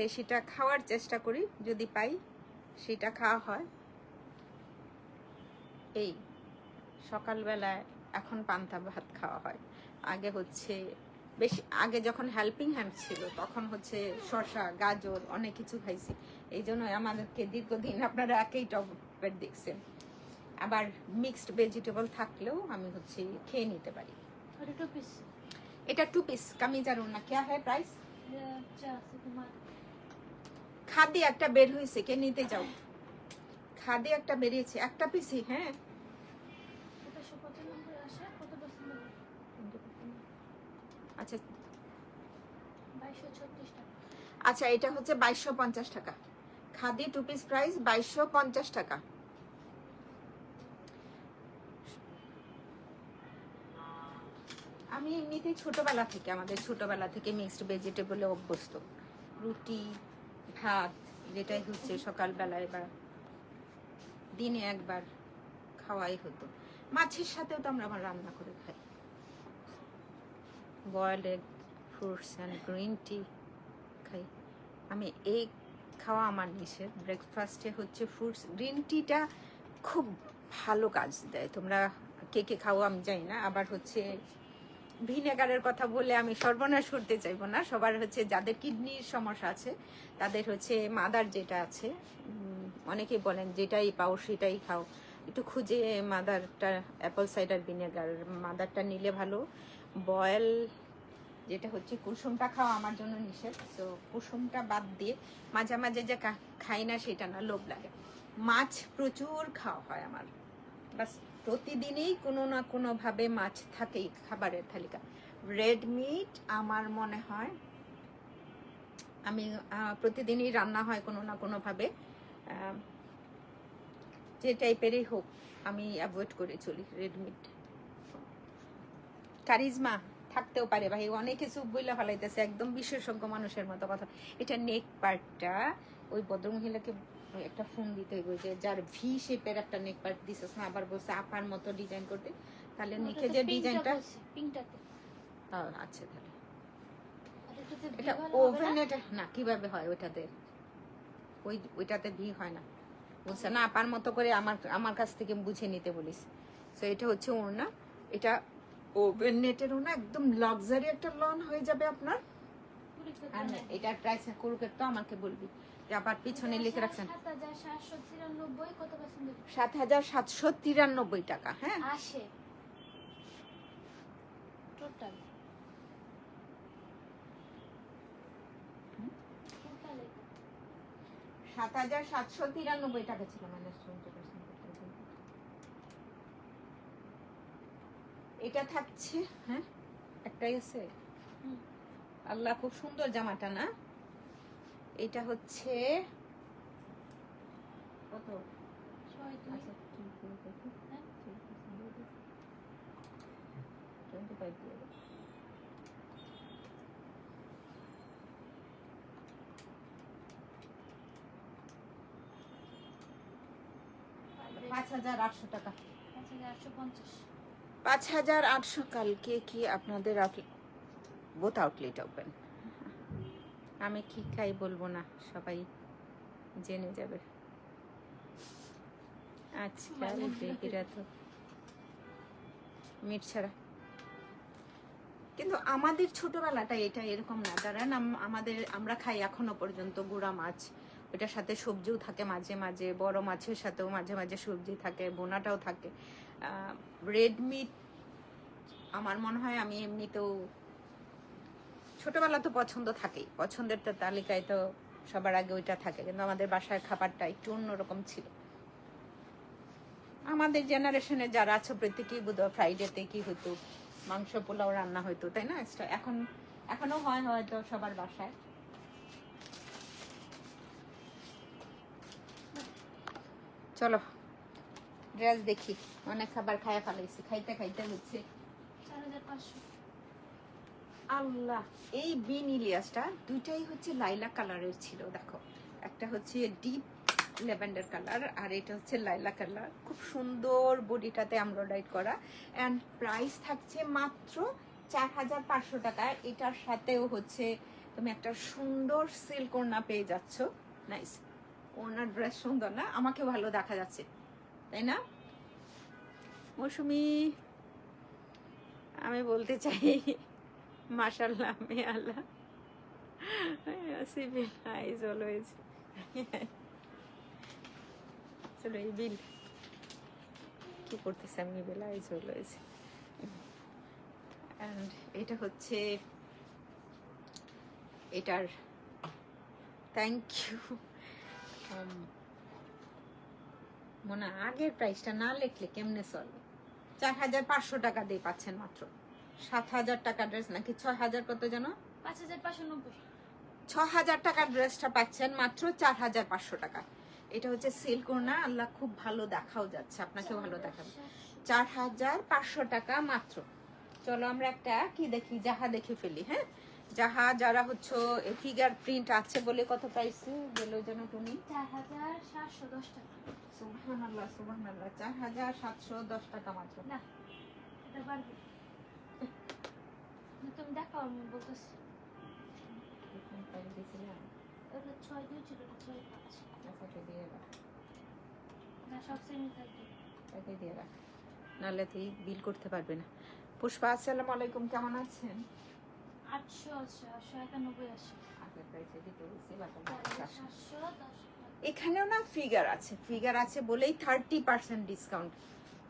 [SPEAKER 1] দেশিটা খাওয়ার চেষ্টা করি, যদি পাই সেটা খাওয়া হয়। এই সকালবেলায় এখন পান্তা ভাত খাওয়া হয়, আগে হচ্ছে বেশি, আগে যখন হেল্পিং হ্যান্ড ছিল তখন হচ্ছে শসা গাজর অনেক কিছু খাইছি, এই জন্য আমাদেরকে দীর্ঘদিন আপনারা একই টপের দেখছেন। আবার মিক্সড ভেজিটেবল থাকলেও আমি হচ্ছে খেয়ে নিতে পারি।
[SPEAKER 2] और 2 पीस
[SPEAKER 1] এটা 2 পিস কামিজ আর ওড়না क्या है प्राइस?
[SPEAKER 2] 400 তোমার
[SPEAKER 1] খাদি একটা বের হয়েছে, কে নিতে যাও? খাদি একটা বেরিয়েছে, একটা পিসই। হ্যাঁ,
[SPEAKER 2] কত 195 আসে, কত পছন্দ?
[SPEAKER 1] আচ্ছা
[SPEAKER 2] 2236 টাকা।
[SPEAKER 1] আচ্ছা, এটা হচ্ছে 2250 টাকা। খাদি 2 পিস প্রাইস 2250 টাকা। আমি এমনিতেই ছোটবেলা থেকে, আমাদের ছোটবেলা থেকে মিক্সড ভেজিটেবলে অভ্যস্ত। রুটি ভাত যেটাই হচ্ছে সকালবেলায় বা দিনে একবার খাওয়াই হতো। মাছের সাথেও তো আমরা আবার রান্না করে খাই। Boiled egg, fruits and green tea খাই আমি। এগ খাওয়া আমার নিষেধ। ব্রেকফাস্টে হচ্ছে ফ্রুটস, গ্রিন টিটা খুব ভালো কাজ দেয়। তোমরা কে কে খাও আমি জানি না। আবার হচ্ছে ভিনেগারের কথা বলে আমি সর্বনাশ করতে চাইবো না। সবার হচ্ছে যাদের কিডনির সমস্যা আছে তাদের হচ্ছে মাদার যেটা আছে, অনেকেই বলেন যেটাই পাও সেটাই খাও, একটু খুঁজে মাদারটা, অ্যাপল সাইডার ভিনেগার মাদারটা নিলে ভালো। বয়েল যেটা হচ্ছে কুসুমটা খাওয়া আমার জন্য নিষেধ। তো কুসুমটা বাদ দিয়ে মাঝে মাঝে যে খাই না সেটা না, লোভ লাগে। মাছ প্রচুর খাওয়া হয় আমার, বাস প্রতিদিনই কোনো না কোনো ভাবে মাছ থাকেই খাবারের তালিকা। রেড মিট আমার মনে হয় আমি প্রতিদিনই রান্না হয় কোনো না কোনো ভাবে, যে টাইপেরই হোক আমি অ্যাভয়েড করে চলি রেড মিট। কারিজমা থাকতেও পারে ভাই, অনেক কিছু বইলা ফেলাইতেছে একদম বিশেষজ্ঞ মানুষের মতো কথা। এটা নেক পার্টটা ওই ভদ্রমহিলাকে একটা ফোন দিতে হইব, যে যার ভি শেপের একটা নেক পার্ট দিছিস না, আবার বলছে আপার মতো ডিজাইন করতে, তাহলে নিকে যে ডিজাইনটা।
[SPEAKER 2] পিঙ্কটাতে
[SPEAKER 1] আচ্ছা তাহলে
[SPEAKER 2] এটাতে
[SPEAKER 1] এটা ওভেনে না, কিভাবে হয় ওইটাতে? ওইটাতে ভি হয় না, বলছে না আপার মতো করে আমার কাছ থেকে বুঝে নিতে বলিস। তো এটা হচ্ছে ওড়না, এটা ওভেন নেটের ওড়না, একদম লাক্সারি একটা লন হয়ে যাবে আপনার। আর এটার প্রাইস করুক তো আমাকে বলবি, যে আবার পিছনে লিখে রাখছেন
[SPEAKER 2] 7793 কত পছন্দ?
[SPEAKER 1] 7793 টাকা। হ্যাঁ
[SPEAKER 2] আসে টোটাল
[SPEAKER 1] 7793 টাকা ছিল মাইনাস 20%। এটা থাকছে, হ্যাঁ একটাই আছে। আল্লাহ খুব সুন্দর জামাটা না? এটা হচ্ছে কত? আচ্ছা, 25 দিয়ে দাও। 5800 টাকা।
[SPEAKER 2] 5850
[SPEAKER 1] 5800। কালকে কি আপনাদের বোথ আউটলেট ওপেন? আমি কি খাই বলবো না, সবাই জেনে যাবে। আজকাল বেবিরা তো মিট ছাড়া। কিন্তু আমাদের ছোটবেলাটা এটা এরকম না, দাঁড়ান আমরা খাই এখনো পর্যন্ত গুঁড়া মাছ, ওইটার সাথে সবজিও থাকে মাঝে মাঝে, বড় মাছের সাথেও মাঝে মাঝে সবজি থাকে, বোনাটাও থাকে। রেড মিট আমার মনে হয় আমি এমনিতেও ছোটবেলা তো পছন্দ থাকেই, পছন্দের তো তালিকায় তো সবার আগে ওইটা থাকে, কিন্তু আমাদের বাসার খাবারটা একটু অন্যরকম ছিল। আমাদের জেনারেশনে যারা আছে প্রত্যেকেই বোধহয় ফ্রাইডেতে কি হতো, মাংস পোলাও রান্না হতো, তাই না? এখনো হয় হয়তো সবার বাসায়। চলো ড্রেস দেখি, অনেক খাবার খাইয়া ফেলাইছি, খাইতে খাইতে হচ্ছে
[SPEAKER 2] 4500।
[SPEAKER 1] আল্লাহ, এই বিন ইলিয়াসটা দুইটাই হচ্ছে লাইলা কালারের ছিল, দেখো একটা হচ্ছে ডিপ ল্যাভেন্ডার কালার আর এটা হচ্ছে লাইলা কালার। খুব সুন্দর বডিটাতে এমব্রয়ডারি করা, এন্ড প্রাইস থাকছে মাত্র 4500 টাকা। এটার সাথেও হচ্ছে তুমি একটা সুন্দর সিল্ক ওড়না পেয়ে যাচ্ছ। নাইস ওড়নার ড্রেস সুন্দর না? আমাকে ভালো দেখা যাচ্ছে তাই না মৌসুমি? আমি বলতে চাই মাশাআল্লাহ মে আল্লাহ সিভিল আইজ অলওয়েজ। চলো এই বিল কি করতেছে, আমি বেলা আইজ অলওয়েজ। অ্যান্ড এটা হচ্ছে এটার থ্যাংক ইউ। মনে হয় আগের প্রাইসটা না লিখলে কেমনে চলে। 4500 টাকা দিয়ে পাচ্ছেন মাত্র। 7000 টাকা ড্রেস নাকি 6000 কত যেন,
[SPEAKER 2] 5590।
[SPEAKER 1] 6000 টাকার ড্রেসটা পাচ্ছেন মাত্র 4500 টাকা। এটা হচ্ছে সিল্ক ওড়না, আল্লাহ খুব ভালো দেখাও যাচ্ছে, আপনাকে ভালো দেখাবে। 4500 টাকা মাত্র। চলো আমরা একটা কি দেখি, জাহা দেখে ফেলি। হ্যাঁ, যাহা যারা হচ্ছে ফিগার প্রিন্ট আছে বলে কত প্রাইসে গেল যেন তুমি?
[SPEAKER 2] 4710 টাকা।
[SPEAKER 1] সুবহানাল্লাহ সুবহানাল্লাহ, 4710 টাকা মাত্র।
[SPEAKER 2] না, এটা বাড়বে না, তুমি দেখো আমি বলতেছি। ওটা 6 দিয়েছিল, এটা 6.5।
[SPEAKER 1] আচ্ছা তো দিয়ে রাখ,
[SPEAKER 2] না সব সেমই থাকবে।
[SPEAKER 1] তাকে দিয়ে রাখ, নাহলে তুই বিল করতে পারবে না। পুষ্পা আসসালামু আলাইকুম, কেমন আছেন?
[SPEAKER 2] 800 আছে, 891 আছে।
[SPEAKER 1] আগের প্রাইসে দিতে বলছি বাটা
[SPEAKER 2] 710।
[SPEAKER 1] এখানেও না ফিগার আছে, ফিগার আছে বলেই 30% ডিসকাউন্ট।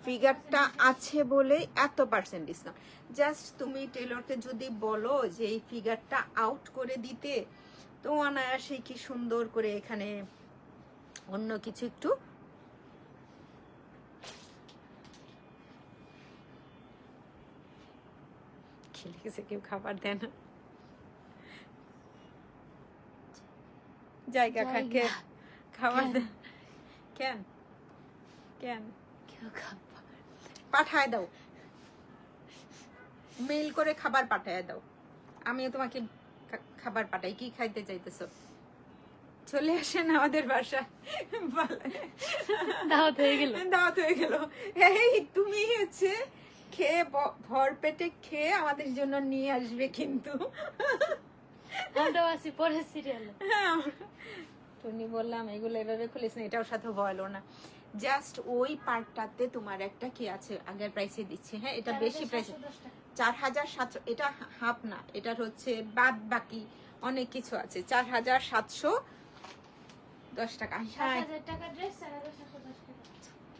[SPEAKER 1] ফিগারটা আছে বলেই এত পার্সেন্ট ডিসকাউন্ট। জাস্ট তুমি টেলরকে যদি বলো যে এই ফিগারটা আউট করে দিতে, তো অনায়াসে কি সুন্দর করে এখানে অন্য কিছু একটু খেলে গেছে, কেউ খাবার দেয় না, জায়গা খাকে খাবার দেয় কেন কেন?
[SPEAKER 2] কেউ খাবার
[SPEAKER 1] পাঠায় দাও, মেইল করে খাবার পাঠায় দাও, আমিও তোমাকে খাবার পাঠাই। কি খাইতে চাইতেছো? চলে আসেন আমাদের বাসায়।
[SPEAKER 2] দাওয়াত হয়ে গেল।
[SPEAKER 1] দাওয়াত হয়ে গেল। এই তুমি হচ্ছে খেয়ে ভর পেটে খেয়ে আমাদের জন্য নিয়ে আসবে কিন্তু।
[SPEAKER 2] আমরাও আছি পরের সিরিয়ালে।
[SPEAKER 1] টুনি বললাম এগুলো এভাবে খুলিস না, এটাও সাথে বলো না। জাস্ট ওই পার্টটাতে তোমার একটা কি আছে, আগের প্রাইসে দিচ্ছে। হ্যাঁ, এটা বেশি প্রাইসে 4700। এটা হাফ না, এটার হচ্ছে বাদ বাকি অনেক কিছু আছে। 4710 টাকা।
[SPEAKER 2] 7000 টাকা ড্রেস 4710 টাকা।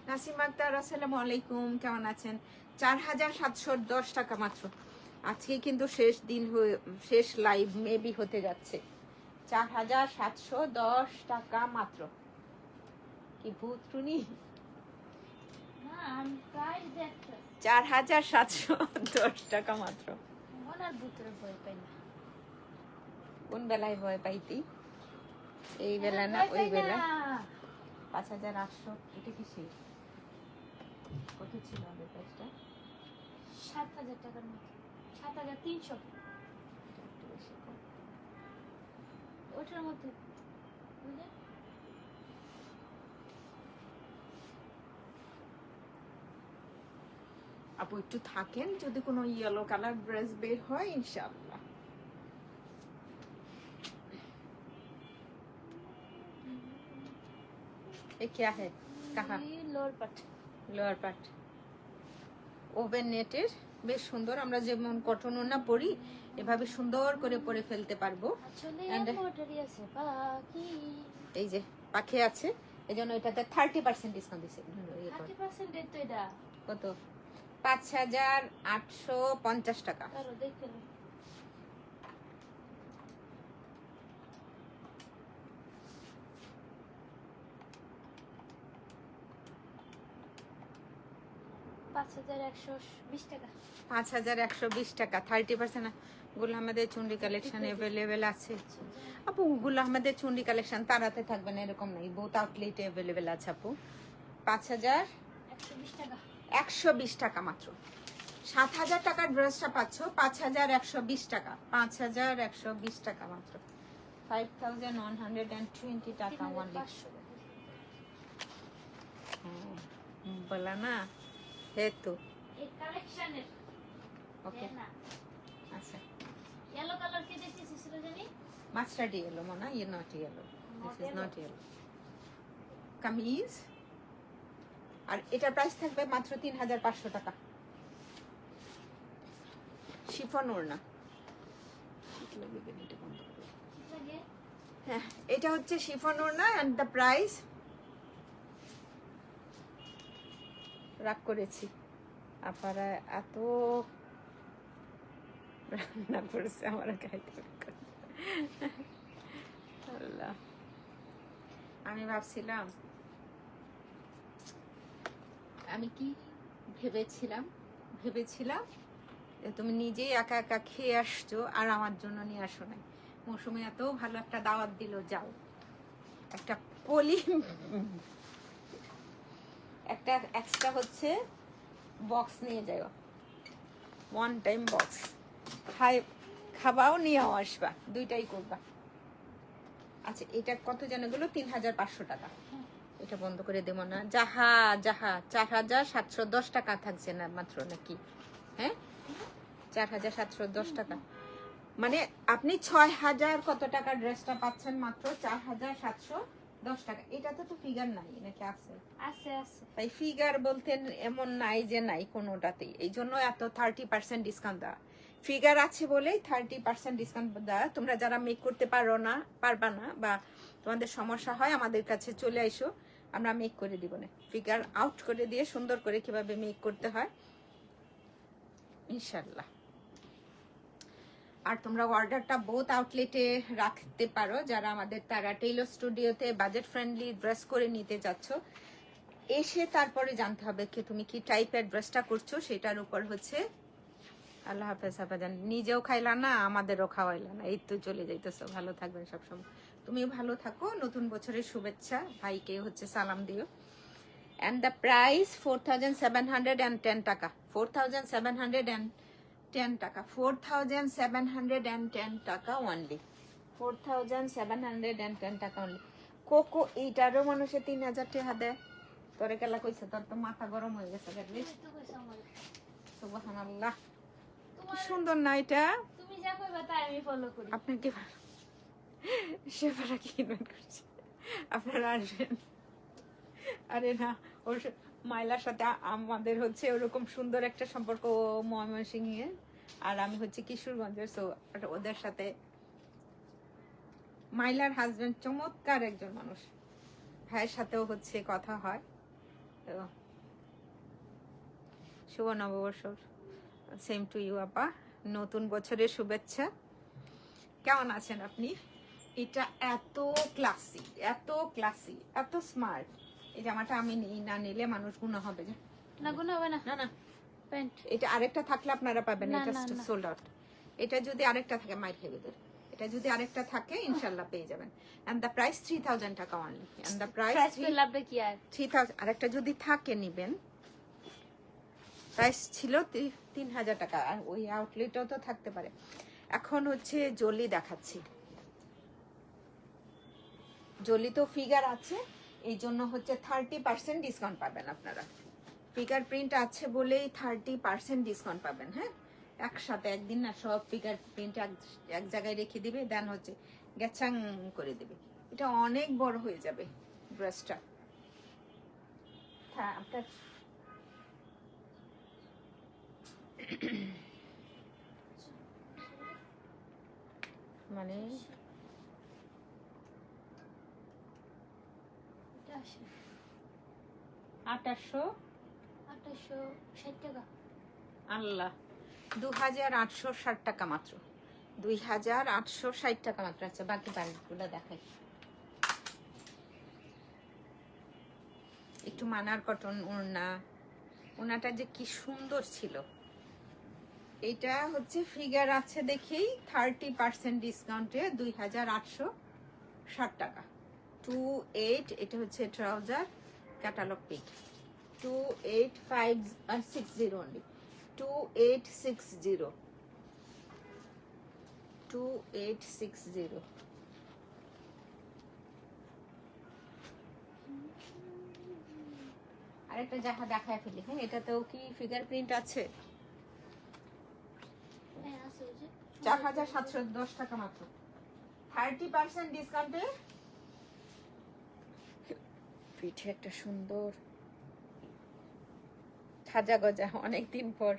[SPEAKER 1] নাসিম আক্তার আসসালামু আলাইকুম, কেমন আছেন? 4710 টাকা মাত্র। আজকে কিন্তু শেষ দিন, শেষ লাইভ মেবি হতে যাচ্ছে। 4710 টাকা মাত্র। কি ভূত টুনি?
[SPEAKER 2] না আমি প্রাইস দেখতে
[SPEAKER 1] 4710 টাকা মাত্র।
[SPEAKER 2] ওনার ভিতরে ভয় পাই না।
[SPEAKER 1] কোন বেলায় ভয় পাইতি? এই বেলা না ওই বেলা? 5800। এটা কি শেষ? কত ছিল আমাদের প্রাইসটা?
[SPEAKER 2] 7000 টাকার মতো, 7300।
[SPEAKER 1] এটা একটু বেশি কম।
[SPEAKER 2] ওটার মধ্যে বুঝলে
[SPEAKER 1] আপু একটু থাকেন, যদি কোনো ইয়েলো কালার ড্রেস বের হয় ইনশাআল্লাহ। ये क्या है? कहाँ?
[SPEAKER 2] লোয়ার পাট।
[SPEAKER 1] লোয়ার পার্ট ওভেন নেটের, বেশ সুন্দর। আমরা যেমন কটন ওড়না পরি এভাবে সুন্দর করে পরে ফেলতে পারবো।
[SPEAKER 2] আসলে
[SPEAKER 1] And-
[SPEAKER 2] এমব্রয়ডারি আছে বাকি।
[SPEAKER 1] এই যে পাখি আছে, এই জন্য এটাতে 30% ডিসকাউন্ট দিচ্ছে।
[SPEAKER 2] 30% এর তো এটা।
[SPEAKER 1] কত? 5850 টাকা।
[SPEAKER 2] ধরো দেখে লো। $5120 টাকা।
[SPEAKER 1] 5120 টাকা। 30% গুল আহমেদের চুন্ডি কালেকশন অ্যাভেলেবেল আছে। আপু গুল আহমেদের চুন্ডি কালেকশন তারাতে থাকবে না এরকম নাই, বহুত আউটলেটে অ্যাভেলেবেল আছে আপু।
[SPEAKER 2] 5120 টাকা।
[SPEAKER 1] 5120 টাকা মাত্র। 7000 টাকার ড্রেসটা পাচ্ছ 5120 টাকা। 5120 টাকা মাত্র। 5120 টাকা অনলি।
[SPEAKER 2] 3500
[SPEAKER 1] বলা না হে তো।
[SPEAKER 2] এই কালেকশনের
[SPEAKER 1] ওকে
[SPEAKER 2] না
[SPEAKER 1] আচ্ছা,
[SPEAKER 2] ইয়েলো কালার কি দেখতেছিস সেটা জানি।
[SPEAKER 1] মাস্টার্ড ইয়েলো মনে হয়, not yellow, this is not yellow. Kameez, আর এটার প্রাইস থাকবে মাত্র 3500 টাকা। শিফন ওড়না। হ্যাঁ, এটা হচ্ছে শিফন ওড়না এন্ড দ্য প্রাইস, রাগ করেছি আপনারা এত রান্না করেছে আমার খাইতে আল্লাহ। আমি ভাবছিলাম, আমি কি ভেবেছিলাম যে তুমি নিজেই একা একা খেয়ে আসছো আর আমার জন্য নিয়ে আসো নাই। মৌসুমী এত ভালো একটা দাওয়াত দিল, যাও একটা পলি, একটা এক্সট্রা হচ্ছে বক্স নিয়ে যাও, ওয়ান টাইম বক্স, খাবাও নিয়েও আসবা, দুইটাই করবা। আচ্ছা, এটা কত যেন গেলো? 3500 টাকা। এটা বন্ধ করে দেবো না? যাহা 4710 টাকা থাকছে না মাত্র, নাকি? হ্যাঁ, 4710 টাকা, মানে আপনি 6000 কত টাকা ড্রেসটা পাচ্ছেন মাত্র 4710 টাকা। এটাতে তো ফিগার নাই নাকি? আছে,
[SPEAKER 2] আছে আছে।
[SPEAKER 1] তাই ফিগার বলতে এমন নাই যে নাই কোনোটাতেই, এই জন্য এত 30% ডিসকাউন্ট দেওয়া। ফিগার আছে বলেই 30% ডিসকাউন্ট দেওয়া। তোমরা যারা মেক করতে পারবা না বা তোমাদের সমস্যা হয়, আমাদের কাছে চলে আইসো, আমরা মেক করে দিব না। ফিগার আউট করে দিয়ে সুন্দর করে কিভাবে মেক করতে হয় ইনশাল্লাহ। আর তোমরা অর্ডারটা বোথ আউটলেটে রাখতে পারো, যারা আমাদের তারা টেইলর স্টুডিওতে বাজেট ফ্রেন্ডলি ড্রেস করে নিতে যাচ্ছ। এসে তারপরে জানতে হবে কি তুমি কি টাইপের ড্রেসটা করছো, সেটার উপর হচ্ছে। আল্লাহ হাফেজ আপাজান, নিজেও খাইলা না আমাদেরও খাওয়াইলা না, এই তো চলে যাইতেছো। ভালো থাকবেন সবসময়, তুমিও ভালো থাকো। নতুন বছরের শুভেচ্ছা, ভাইকে হচ্ছে সালাম দিও। and the price 4710 টাকা, 4710 টাকা, 4710 টাকা only, 4710 টাকা only। কোকো এইটারও মানুষে 3000 টাকা দেয়। তোরে কেলা কইছে, তোর তো মাথা গরম হয়ে গেছে। সুবহানাল্লাহ, কি সুন্দর না এটা?
[SPEAKER 2] তুমি যা কইবা তাই আমি ফলো করি।
[SPEAKER 1] আপনাকে সেবারা কি ইনভাইট করছে, আপনারা আসবেন। আরে না, ওর মাইলার সাথে আমাদের হচ্ছে ওরকম সুন্দর একটা সম্পর্ক, ময়মনসিংহে, আর আমি হচ্ছে কিশোরগঞ্জের। সো ওদের সাথে মাইলার হাজবেন্ড চমৎকার একজন মানুষ, ভাইয়ের সাথেও হচ্ছে কথা হয়। তো শুভ নববর্ষ, সেম টু ইউ আপা, নতুন বছরের শুভেচ্ছা। কেমন আছেন আপনি? এটা এত ক্লাসি, এত ক্লাসি, এত স্মার্ট। এই জামাটা আমি নেই, না নিলে মানুষ গুণা হবে। যে
[SPEAKER 2] না গুনা হবে না।
[SPEAKER 1] না না,
[SPEAKER 2] প্যান্ট
[SPEAKER 1] এটা আরেকটা থাকলে আপনারা পাবেন,
[SPEAKER 2] না,
[SPEAKER 1] এটা
[SPEAKER 2] না, না।
[SPEAKER 1] Sold out. এটা যদি আরেকটা থাকে, মাইর খেয়ে দেবে। এটা যদি আরেকটা থাকে ইনশাআল্লাহ পেয়ে যাবেন। এন্ড দ্য প্রাইস 3000 টাকা only. And the
[SPEAKER 2] price
[SPEAKER 1] price
[SPEAKER 2] পেলে লাভটা কি আর?
[SPEAKER 1] 3000। আরেকটা যদি থাকে নিবেন। প্রাইস ছিল 3000 টাকা, আর ওই আউটলেটও তো থাকতে পারে। এখন হচ্ছে জলি দেখাচ্ছি। জলি তো ফিগার আছে, এই জন্য হচ্ছে 30% ডিসকাউন্ট পাবেন আপনারা। ফিগার প্রিন্ট আছে বলেই 30% ডিসকাউন্ট পাবেন। হ্যাঁ, একসাথে একদিন না সব ফিগার প্রিন্ট এক জায়গায় রেখে দিবে, দেন হচ্ছে গ্যাচাং করে দিবে। এটা অনেক বড় হয়ে যাবে ড্রেসটা। হ্যাঁ, আপনার মানে
[SPEAKER 2] এটা আসে
[SPEAKER 1] 2860
[SPEAKER 2] টাকা।
[SPEAKER 1] আল্লাহ, 2860 টাকা মাত্র, 2860 টাকা মাত্র। আচ্ছা, বাকি বাড়িগুলো দেখাই। একটু মানার কটন ওড়না, ওড়নাটা যে কি সুন্দর ছিল। এটা হচ্ছে ফিগার আছে দেখেই 30% ডিসকাউন্টে 2860 টাকা। 28, এটা হচ্ছে ট্রাউজার, ক্যাটালগ পিক 28560 only, 2860, 2860। আরেকটা যাহা দেখায় ফেলি। হ্যাঁ, এটাতেও কি ফিগার প্রিন্ট আছে?
[SPEAKER 2] হ্যাঁ আছে ওই যে
[SPEAKER 1] 4710 টাকা মাত্র, 30% ডিসকাউন্টে। পিঠে একটা সুন্দর খাজা গজা, অনেকদিন পর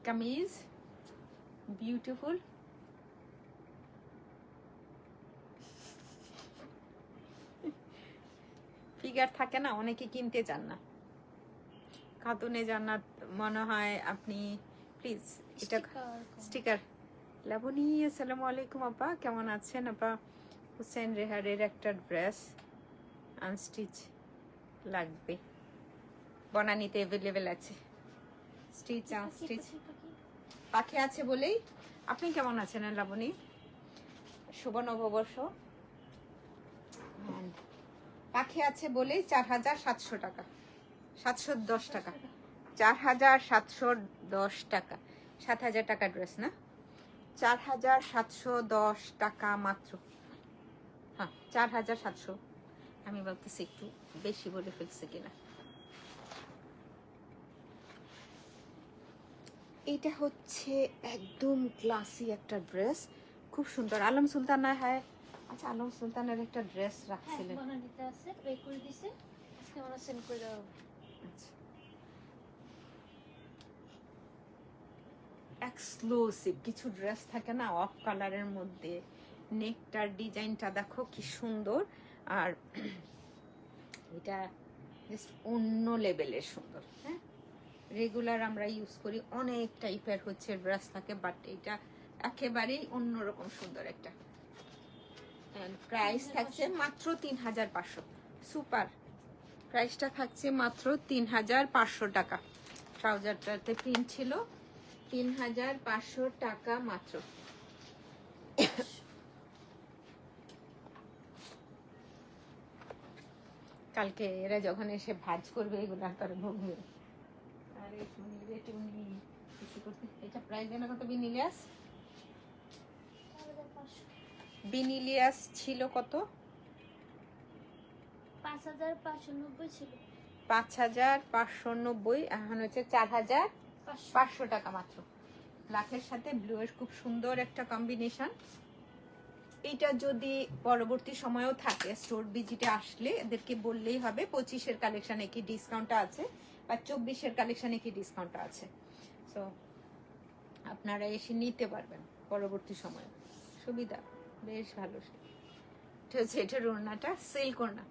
[SPEAKER 1] কামিজ। বিউটিফুল। ফিগার থাকে না, অনেকে কিনতে চান না, খাতুনে জান্নাত মনে হয় আপনি প্লিজ এটা স্টিকার। লাবণী আসসালামু আলাইকুম আপা, কেমন আছেন আপা? হুসেন রেহারের একটা ড্রেস আনস্টিচ লাগবে, বনানীতে অ্যাভেলেবেল আছে, স্টিচ আনস্টিচ। পাখি আছে বলেই। আপনি কেমন আছেন লাবণী? শুভ নববর্ষ। পাখি আছে বলেই 4700 টাকা, 710 টাকা, 4710 টাকা, 7000 টাকা ড্রেস না, 4710 টাকা মাত্র। হ্যাঁ 4700। আমি ভাবতেছি একটু বেশি বলে ফেলছি কিনা। এটা হচ্ছে একদম ক্লাসি একটা ড্রেস, খুব সুন্দর। আলম সুলতানা, হ্যাঁ আচ্ছা আলম সুলতানের একটা ড্রেস রাখছিলেন। এক্সক্লুসিভ কিছু ড্রেস থাকে না অফ কালারের মধ্যে, নেকটার ডিজাইনটা দেখো কি সুন্দর, আর এটা জাস্ট অন্য লেভেলের সুন্দর। হ্যাঁ রেগুলার আমরা ইউজ করি অনেক টাইপের হচ্ছে ড্রেস থাকে, বাট এটা একেবারেই অন্যরকম সুন্দর একটা। প্রাইস থাকছে মাত্র 3500। সুপার, প্রাইসটা থাকছে মাত্র 3500 টাকা। ট্রাউজারটাতে প্রিন্ট ছিল, 3500 টাকা মাত্র। কালকে এরা যখন এসে ভাজ করবে এগুলো তারা ভুগবে। আরে টুনি রে টুনি, কিছু করতে। এটা প্রাইস জানা কত? বিনিলিয়াস, বিনিলিয়াস ছিল কত?
[SPEAKER 2] 5590 ছিল।
[SPEAKER 1] 5590, এখন হচ্ছে 4500 টাকা মাত্র। ব্ল্যাকের সাথে ব্লু এর খুব সুন্দর একটা কম্বিনেশন। এটা যদি পরবর্তী সময়েও থাকে, স্টোর ভিজিটে আসলে এদেরকে বললেই হবে 25-এর কালেকশনে কি ডিসকাউন্টটা আছে বা 24-এর কালেকশনে কি ডিসকাউন্টটা আছে। সো আপনারা এসে নিতে পারবেন পরবর্তী সময়ে, সুবিধা বেশ ভালো। এটা হচ্ছে এটার ওড়নাটা সিল্ক ওড়না,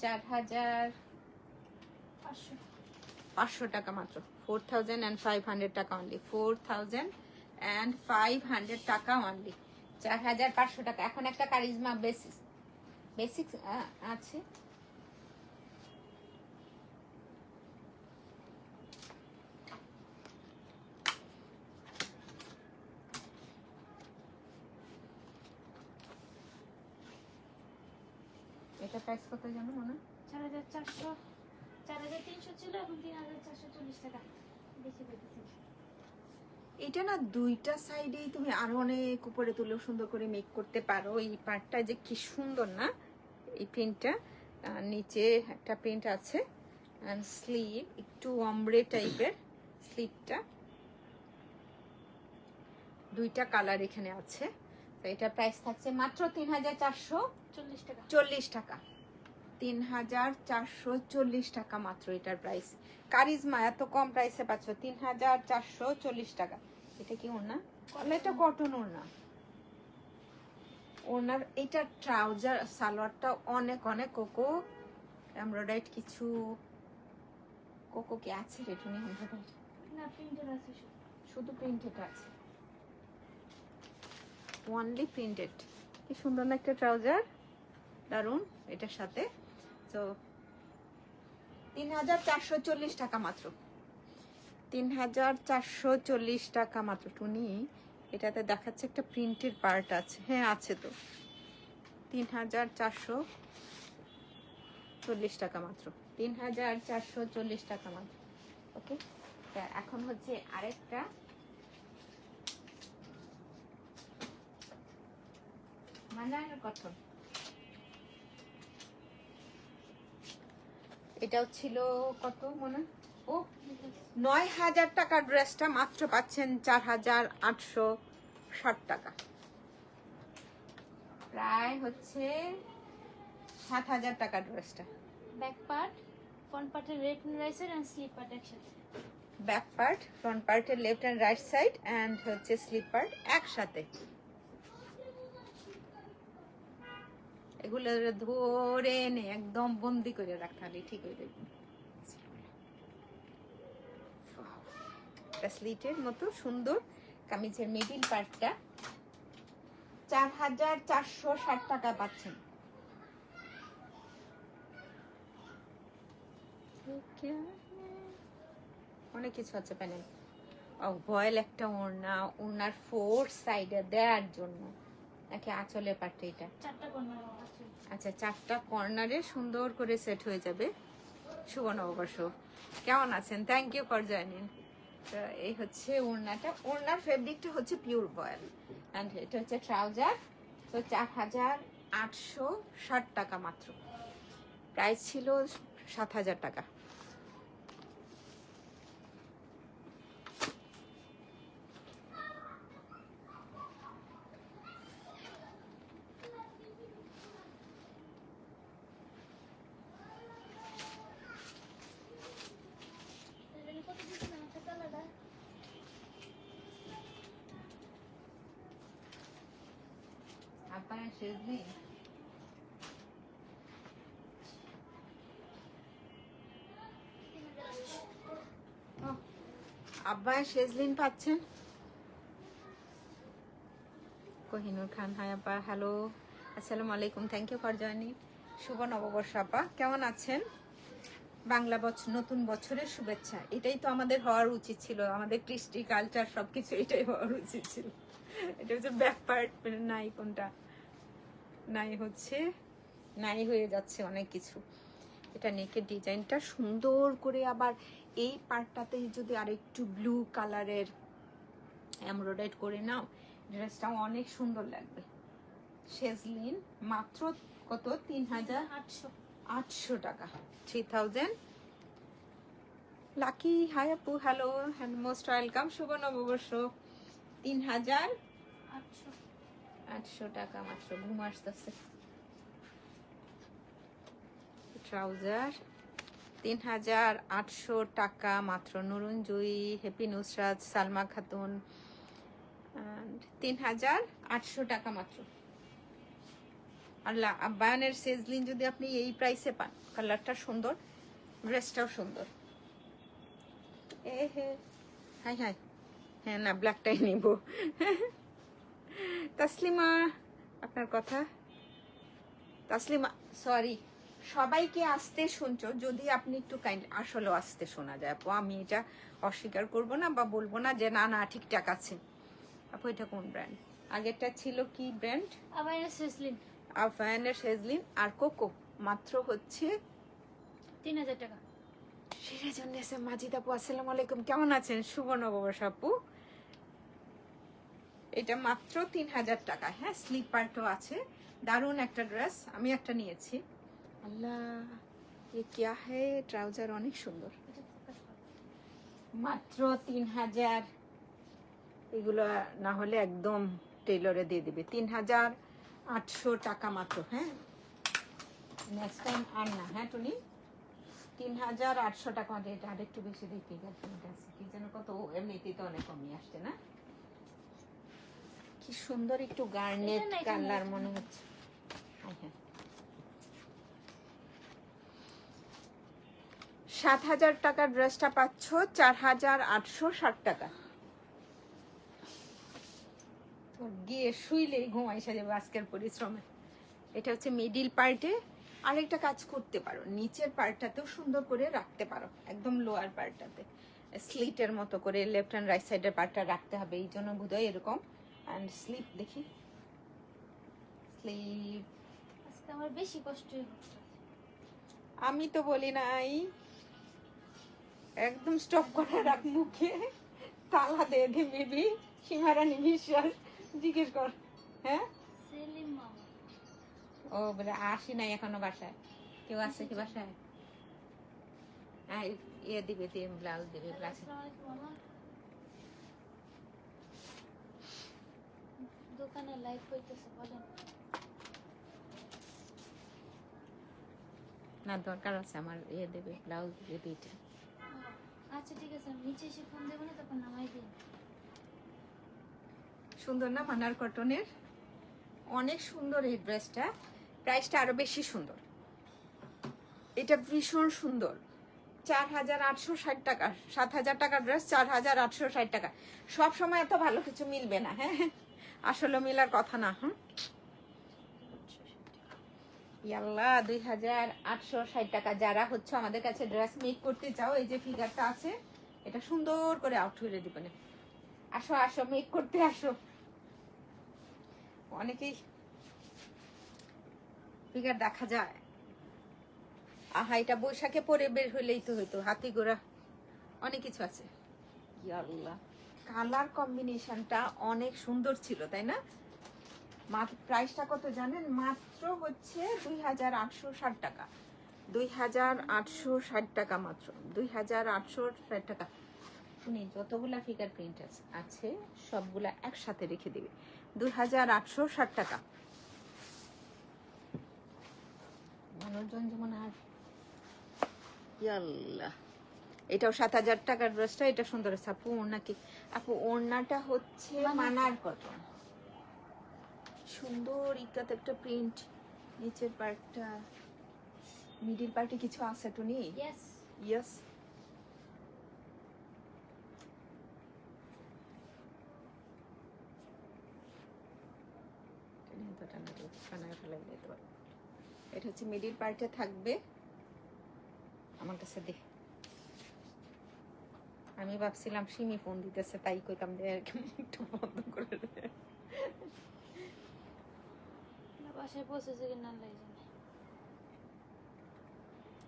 [SPEAKER 1] 4500 টাকা মাত্র। 4500 টাকা অনলি, 4500 টাকা অনলি, 4500 টাকা। এখন একটা কারিজমা বেসিক্স আছে, এটা প্রাইস কত জানো মনে?
[SPEAKER 2] 4400, 4300 ছিল, এখন 3440 টাকা বেশি পেয়েছি।
[SPEAKER 1] এটা না দুইটা সাইডেই তুমি আরো অনেক উপরে তুলেও সুন্দর করে মেক করতে পারো। এই পার্টটা যে কি সুন্দর না, এই প্রিন্টটা। নিচে একটা প্রিন্ট আছে, এন্ড স্লিভ একটু অমব্রে টাইপের স্লিভটা, দুইটা কালার এখানে আছে। তো এটা প্রাইস থাকছে মাত্র 3440 টাকা, 40 টাকা, 3440 টাকা মাত্র এটার প্রাইস। কারিজমা এত কম প্রাইসে পাচ্ছ 3440 টাকা। এটা কি ওড়না? এটা কটন ওড়না। ওড়নার এটা ট্রাউজার সালোয়ারটা অনেক অনেক কোকো এমব্রয়ডারি, কিছু কোকো কি আছে রে টুনি? এমব্রয়ডারি
[SPEAKER 2] না, প্রিন্টেড আছে,
[SPEAKER 1] শুধু প্রিন্টেড আছে, ওনলি প্রিন্টেড। কি সুন্দর না একটা ট্রাউজার, দারুন এটার সাথে। তো 3440 টাকা মাত্র, 3440 টাকা মাত্র। টুনি এটাতে দেখাচ্ছে একটা প্রিন্টের পার্ট আছে, হ্যাঁ আছে তো। 3440 টাকা মাত্র, 3440 টাকা মাত্র। ওকে, এখন হচ্ছে আরেকটা মানজানের কটন। এটাও ছিল কত মনে? ও 9000 টাকার ড্রেসটা মাত্র পাচ্ছেন 4860 টাকা, প্রায় হচ্ছে 7000 টাকার ড্রেসটা।
[SPEAKER 2] ব্যাক পার্ট, ফ্রন্ট পার্টের রেড রাইসার এন্ড স্লিভ পার্ট একসাথে।
[SPEAKER 1] ব্যাক পার্ট, ফ্রন্ট পার্টের left and right side and হচ্ছে স্লিপ পার্ট একসাথে। এগুলো ধরে এনে একদম বন্দি করে রাখতে ঠিক হয়ে যাবে। স্লিটের মতো সুন্দর কামিজের মিডিল পার্টটা 4460 টাকা পাচ্ছেন। অনেক কিছু আছে প্যানেল। ভয়েল একটা ওড়না, ওড়নার ফোর সাইডে দেওয়ার জন্য নাকি আঁচলের পাটে এটা
[SPEAKER 2] চারটা কর্নার আছে।
[SPEAKER 1] আচ্ছা, 4টা কর্নারে সুন্দর করে সেট হয়ে যাবে। শুভ নববর্ষ, কেমন আছেন? Thank you for joining. এই হচ্ছে ওড়নাটা, ওড়নার ফেব্রিকটা হচ্ছে পিওর ভয়েল অ্যান্ড এটা হচ্ছে ট্রাউজার। তো 4860 টাকা মাত্র, প্রাইস ছিল 7000 টাকা।
[SPEAKER 2] কত দিচ্ছেন আমাকে কালারটা?
[SPEAKER 1] আপনার শেষ দিন আব্বাই শেজলিন পাচ্ছেন। কোহিনুর খান, হাই আপা, হ্যালো, আসসালামু আলাইকুম, থ্যাংক ইউ ফর জয়নিং। শুভ নববর্ষ আপা, কেমন আছেন? বাংলা বছর, নতুন বছরের শুভেচ্ছা। এটাই তো আমাদের হওয়ার উচিত ছিল, আমাদের কৃষ্টি কালচার সবকিছু এটাই হওয়ার উচিত ছিল। এটা হচ্ছে ব্যাক পার্ট, নাই কোনটা নাই হচ্ছে, নাই হয়ে যাচ্ছে অনেক কিছু। এটা নেকের ডিজাইনটা সুন্দর করে, আবার এই পার্টটাতে যদি আরেকটু ব্লু কালারের এমব্রয়ডারি করে নাও, ড্রেসটা অনেক সুন্দর লাগবে। শেজলিন মাত্র কত? 3800 টাকা, 3000। লাকি, হাই আপু, হ্যালো, মোস্ট ওয়েলকাম, শুভ নববর্ষ। 3800 টাকা মাত্র। ঘুম আসতেছে। ট্রাউজার 3800 টাকা মাত্র। নুরুন জুই, হ্যাপি নুসরাত, সালমা খাতুন, 3800 টাকা মাত্র। আল্লাহ, বায়ানের সেজলিন যদি আপনি এই প্রাইসে পান, কালারটা সুন্দর, ড্রেসটাও সুন্দর। হাই হাই, হ্যাঁ না, ব্ল্যাকটাই নিব। তাসলিমা, আপনার কথা। তাসলিমা, সরি, সবাইকে আসতে শুনছো, যদি আপনি একটু কাইন্ড, আসলেও আসতে শোনা যায় আপু, আমি এটা অস্বীকার করব না বা বলবো না যে না না ঠিকঠাক আছে। আপু এটা কোন ব্র্যান্ড? আগেরটা ছিল কি ব্র্যান্ড?
[SPEAKER 2] আবাইনা সেসলিন।
[SPEAKER 1] আফায়ানের শেজলিন আর কোকো মাত্র হচ্ছে
[SPEAKER 2] 3000 টাকা।
[SPEAKER 1] সিরাজুন্নেসা মাজিদ আপু, আসসালামু আলাইকুম, কেমন আছেন? শুভ নববর্ষ আপু। এটা মাত্র 3000 টাকা। হ্যাঁ, স্লিপারটাও আছে, দারুণ একটা ড্রেস, আমি একটা নিয়েছি। আল্লাহ, এ কিয়া হে, ট্রাউজার অনেক সুন্দর, মাত্র 3000। এগুলো না হলে একদম টেলরে দিয়ে দিবে। 3800 টাকা মাত্র। হ্যাঁ, নেক্সট টাইম আর না। হ্যাঁ টুনি, 3800 টাকা। এটা আর একটু বেশি দেখি কি যেন কত, এমনিতেই তো অনেক কমই আসছে না? কি সুন্দর একটু গার্নেট কালার মনে হচ্ছে। হ্যাঁ, 7000 টাকার ড্রেসটা পাচ্ছ 4860 টাকা। গিয়ে শুইলেই ঘুমাই সাজাবে আজকের পরিশ্রমে। এটা হচ্ছে মিডিল পার্টে। আরেকটা কাজ করতে পারো, নিচের পার্টটাতেও সুন্দর করে রাখতে পারো, একদম লোয়ার পার্টটাতে স্লিটের মতো করে লেফট অ্যান্ড রাইট সাইডের পার্টটা রাখতে হবে, এই জন্য বোধহয় এরকম। অ্যান্ড স্লিপ দেখি, স্লিপ
[SPEAKER 2] আজকে আমার বেশি কষ্ট হচ্ছে।
[SPEAKER 1] আমি তো বলি নাই, একদম স্টপ করে রাখ, মুখে তালা দিয়ে দিবি। সীমারানী বিশ্বাস, জিজ্ঞেস কর। হ্যাঁ,
[SPEAKER 2] সেলিম মামা।
[SPEAKER 1] ও বলে আসি নাই এখনো বাসায়। কেউ আছে কি বাসায়? হ্যাঁ, ইয়ে দিবে, দিয়ে ব্লাউজ দিবে।
[SPEAKER 2] আসসালামু আলাইকুম মামা। দোকানে লাইভ হইতেছে, বলেন।
[SPEAKER 1] না, দরকার আছে আমার, ইয়ে দেবে, ব্লাউজ দিবে দুইটা।
[SPEAKER 2] আচ্ছা আচ্ছা ঠিক আছে, আমি নিচে এসে ফোন দেবো না, তখন নামাই দিন।
[SPEAKER 1] সুন্দর না মানার কটনের? অনেক সুন্দর এই ড্রেসটা, প্রাইসটা আরো বেশি সুন্দর। এটা ভীষণ সুন্দর, 4860 টাকা। 7000 টাকার ড্রেস 4860 টাকা। সব সময় এত ভালো কিছু মিলবে না, হ্যাঁ আসলে মিলার কথা না। ইয়াল্লা 2860 টাকা। যারা হচ্ছে আমাদের কাছে ড্রেস মেক করতে চাও, এই যে ফিগারটা আছে, এটা সুন্দর করে আউট করে দিবেন। আসো আসো মেক করতে আসো। অনেকেই ফিগার দেখা যায়। আহা, এটা বৈশাখে পরে বের হইলেই তো হইতো। হাতি গোড়া অনেক কিছু আছে। ইয়াল্লা, কালার কম্বিনেশনটা অনেক সুন্দর ছিল, তাই না? প্রাইসটা কত জানেন? মাত্র হচ্ছে 2860 টাকা। 2860 টাকা মাত্র, 2860 টাকা। উনি যতগুলা ফিগার প্রিন্ট আছে সবগুলা একসাথে রেখে দিবে। 2860 টাকা। মানুষজন যেমন আর ইয়াল্লা, এটাও 7000 টাকার ড্রেসটা। এটা সুন্দর আছে আপু। ওড়না কি আপু? ওড়নাটা হচ্ছে মানার কটন, সুন্দর ইকাত একটা প্রিন্ট। নিচের পার্টটা, মিডিল পার্টে কিছু আছে টুনি?
[SPEAKER 2] ইয়েস।
[SPEAKER 1] ইয়েস। এটা হচ্ছে মিডিল পার্টে থাকবে। আমার কাছে দেখ, আমি ভাবছিলাম সিমি ফোন দিতেছে, তাই কইতাম যে একটু বন্ধ করে দে।
[SPEAKER 2] বাসায় পৌঁছেছে কিনা আল্লাহই জানে।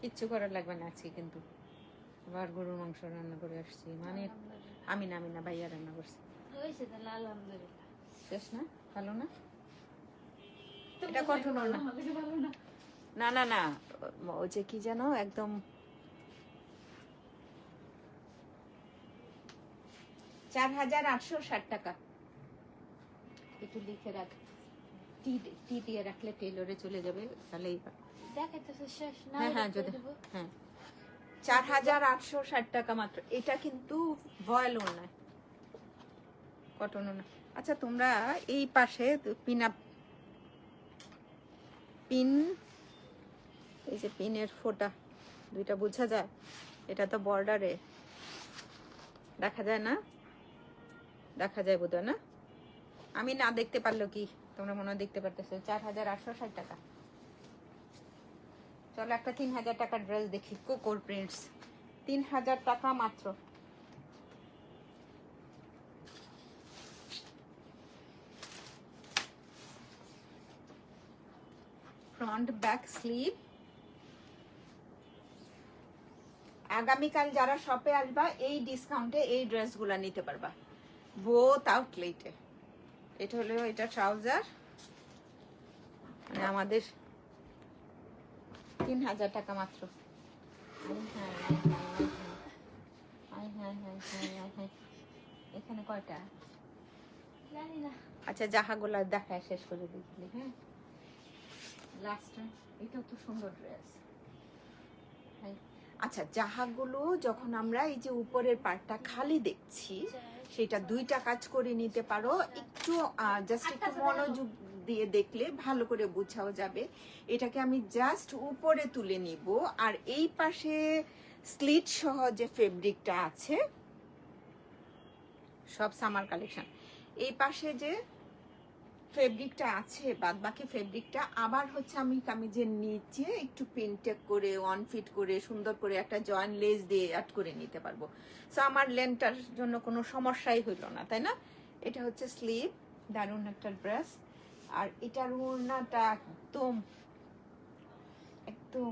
[SPEAKER 1] কিচ্ছু করার লাগবে না আজকে, কিন্তু আবার গরুর মাংস রান্না করে আসছি। মানে আমি না ভাইয়া রান্না করছি।
[SPEAKER 2] হয়েছে তাহলে আলহামদুলিল্লাহ।
[SPEAKER 1] শেষ না? ভালো না? এটা কটন না?
[SPEAKER 2] ভালো না।
[SPEAKER 1] না না না, ওই যে কি জানো, একদম 4860 টাকা। একটু লিখে রাখ, টি দিয়ে রাখলে টেলরে চলে যাবে, তাহলেই
[SPEAKER 2] দেখাইতেছে শেষ না?
[SPEAKER 1] হ্যাঁ যদি হ্যাঁ 4860 টাকা মাত্র। এটা কিন্তু ভয়েল ওড়নায়, কটন ওড়না। আচ্ছা তোমরা এই পাশে পিন, এই যে পিনের ফোঁটা দুইটা বোঝা যায়? এটা তো বর্ডারে দেখা যায় না? দেখা যায় বোধহয় না? আমি না দেখতে পারলো কি, তোমরা মনে হয় দেখতে পারতেছো। 4860 টাকা। চলো একটা 3000 টাকার ড্রেস দেখি, কোকোর প্রিন্টস। 3000 টাকা মাত্র। Front back sleeve. আগামীকাল যারা শপে আসবা এই ডিসকাউন্টে এই ড্রেসগুলো নিতে পারবা, বোথ আউটলেটে। এটা হলো এটা ট্রাউজার, মানে আমাদের 3000 টাকা মাত্র। এখানে কয়টা?
[SPEAKER 2] জানি না।
[SPEAKER 1] আচ্ছা জাহাগুলা দেখায় শেষ করে দিচ্ছি। হ্যাঁ লাস্ট, এটাও তো সুন্দর ড্রেস। আচ্ছা জাহাগুলো যখন আমরা এই যে উপরের পার্টটা খালি দেখছি, সেটা দুইটা কাজ করে নিতে পারো। একটু জাস্ট একটু মনোযোগ দিয়ে দেখলে ভালো করে বোঝাও যাবে। এটাকে আমি জাস্ট উপরে তুলে নিব, আর এই পাশে স্লিট সহ যে ফেব্রিকটা আছে, সব সামার কালেকশন, এই পাশে যে ফেব্রিকটা আছে, বাদ বাকি ফেব্রিকটা আবার হচ্ছে আমি কামিজের নিচে একটু প্রিন্টেক করে ওয়ান ফিট করে সুন্দর করে একটা জয়েন্ট লেস দিয়ে অ্যাড করে নিতে পারবো। সো আমার লেন্থটার জন্য কোনো সমস্যাই হইল না, তাই না? এটা হচ্ছে স্লিভ, দারুণ একটা ড্রেস। আর এটার ওড়নাটা একদম একদম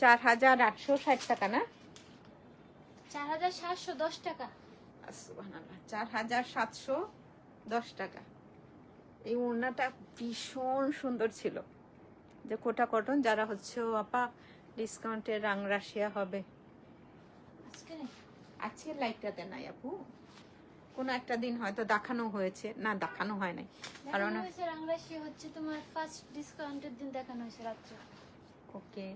[SPEAKER 1] 4860 টাকা না?
[SPEAKER 2] 4710 টাকা।
[SPEAKER 1] সুবহানাল্লাহ, 4710 টাকা। এই ওড়নাটা ভীষণ সুন্দর ছিল। যে কোটা কটন, যারা হচ্ছে আপা ডিসকাউন্টে রাংরাশিয়া হবে। আজকে লাইকটাতে নাই আপু, কোনো একটা দিন হয়তো দেখানো হয়েছে, না দেখানো হয় নাই, কারণ
[SPEAKER 2] রাংরাশিয়া হচ্ছে তোমার ফার্স্ট ডিসকাউন্টের দিন দেখানো হয়েছে রাত্রে।
[SPEAKER 1] ওকে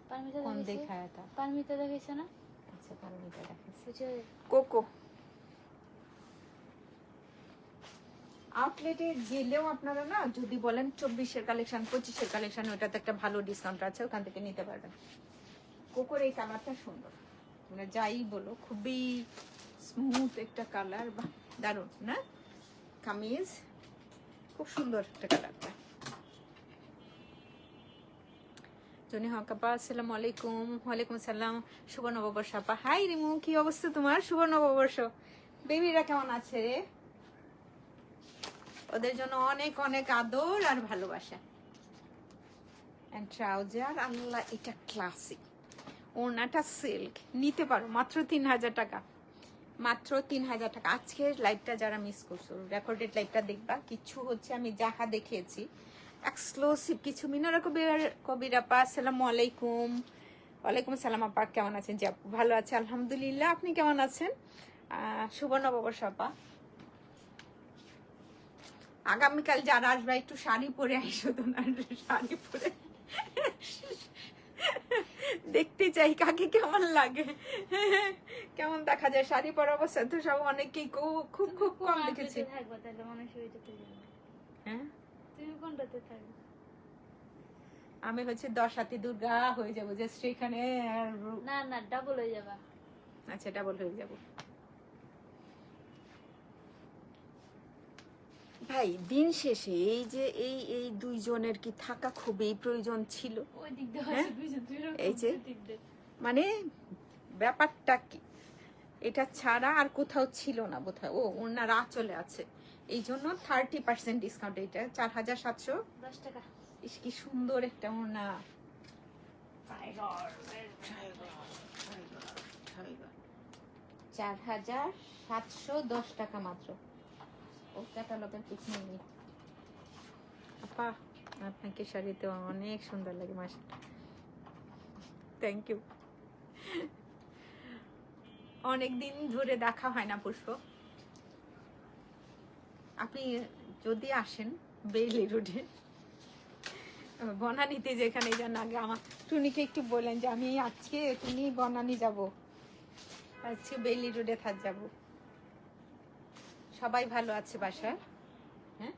[SPEAKER 2] পারমিতা
[SPEAKER 1] কোন
[SPEAKER 2] দেখাইছে?
[SPEAKER 1] দেখায় এটা?
[SPEAKER 2] পারমিতা দেখাইছে না?
[SPEAKER 1] আচ্ছা কারণ এটা দেখাচ্ছি
[SPEAKER 2] বুঝে
[SPEAKER 1] কোকো আউটলেটে গেলেও আপনারা না যদি বলেন 24-এর কালেকশন 25-এর কালেকশন, ওটাতে একটা ভালো ডিসকাউন্ট আছে, ওখান থেকে নিতে পারবেন। কোকোর এই কালারটা সুন্দর, মানে যাই বলো খুবই স্মুথ একটা কালার, বা দারুণ না? কামিজ খুব সুন্দর একটা কালারটা। জনি হকাপা আসসালামু আলাইকুম। ওয়ালাইকুম আসসালাম। শুভ নববর্ষ আপা। হাই রিমু, কি অবস্থা তোমার? শুভ নববর্ষ। বেবিরা কেমন আছে রে? ওদের জন্য অনেক অনেক আদর আর ভালোবাসা। এন্ড ট্রাউজার, আল্লাহ এটা ক্লাসিক, ওড়নাটা সিল্ক, নিতে পারো মাত্র 3000 টাকা, মাত্র 3000 টাকা। আজকের লাইভটা যারা মিস করছো, রেকর্ডেড লাইভটা দেখবা, কিছু হচ্ছে আমি যাহা দেখিয়েছি এক্সক্লুসিভ কিছু। মিনারা কবির আপা আসসালামু আলাইকুম। ওয়ালাইকুম আসসালাম আপা, কেমন আছেন? জি আপু ভালো আছে আলহামদুলিল্লাহ, আপনি কেমন আছেন? শুভ নববর্ষ আপা। আগামীকাল যারা আসবে একটু শাড়ি পরে আইসো, তো না শাড়ি পরে দেখতে চাই কাকে কেমন লাগে, কেমন দেখা যায় শাড়ি পরা অবস্থা। তো সব অনেকেই খুব খুব কম দেখেছি।
[SPEAKER 2] থাকবে তাহলে মানুষ ওইটাতে যাবে।
[SPEAKER 1] হ্যাঁ
[SPEAKER 2] তুমি কোনটাতে থাকবে?
[SPEAKER 1] আমি হচ্ছে 10 হাতি দুর্গা হয়ে যাবো, জাস্ট এখানে।
[SPEAKER 2] না না, ডাবল হয়ে যাবে।
[SPEAKER 1] আচ্ছা ডাবল হয়ে যাবো। ভাই দিন শেষে এই যে এই দুইজনের কি থাকা খুবই প্রয়োজন ছিল।
[SPEAKER 2] ওই দিক দিয়ে
[SPEAKER 1] হ্যাঁ?
[SPEAKER 2] আছে দুইজন, দুই রকম
[SPEAKER 1] এই যে
[SPEAKER 2] দিক দিয়ে।
[SPEAKER 1] মানে ব্যাপারটা কি, এটা ছাড়া আর কোথাও ছিল না বোধহয়। ও ওনার চলে আছে, এই জন্য 30% ডিসকাউন্ট। এটা 4710
[SPEAKER 2] টাকা।
[SPEAKER 1] ইস কি সুন্দর একটা ওনা, 4710 টাকা মাত্র। ও ক্যাটালগের পিছনে নেই আপা, আপনাকে শাড়িতে অনেক সুন্দর লাগে মাশাআল্লাহ, থ্যাংক ইউ। অনেকদিন ধরে দেখা হয় না পুষ্প, আপনি যদি আসেন বেইলি রোডে বনানীতে, যেখানে যান আগে আমার টুনিকে একটু বললেন যে আমি আজকে টুনি বনানী যাব, আজকে বেইলি রোডে থাক যাব। সবাই ভালো আছে বাসায়? হ্যাঁ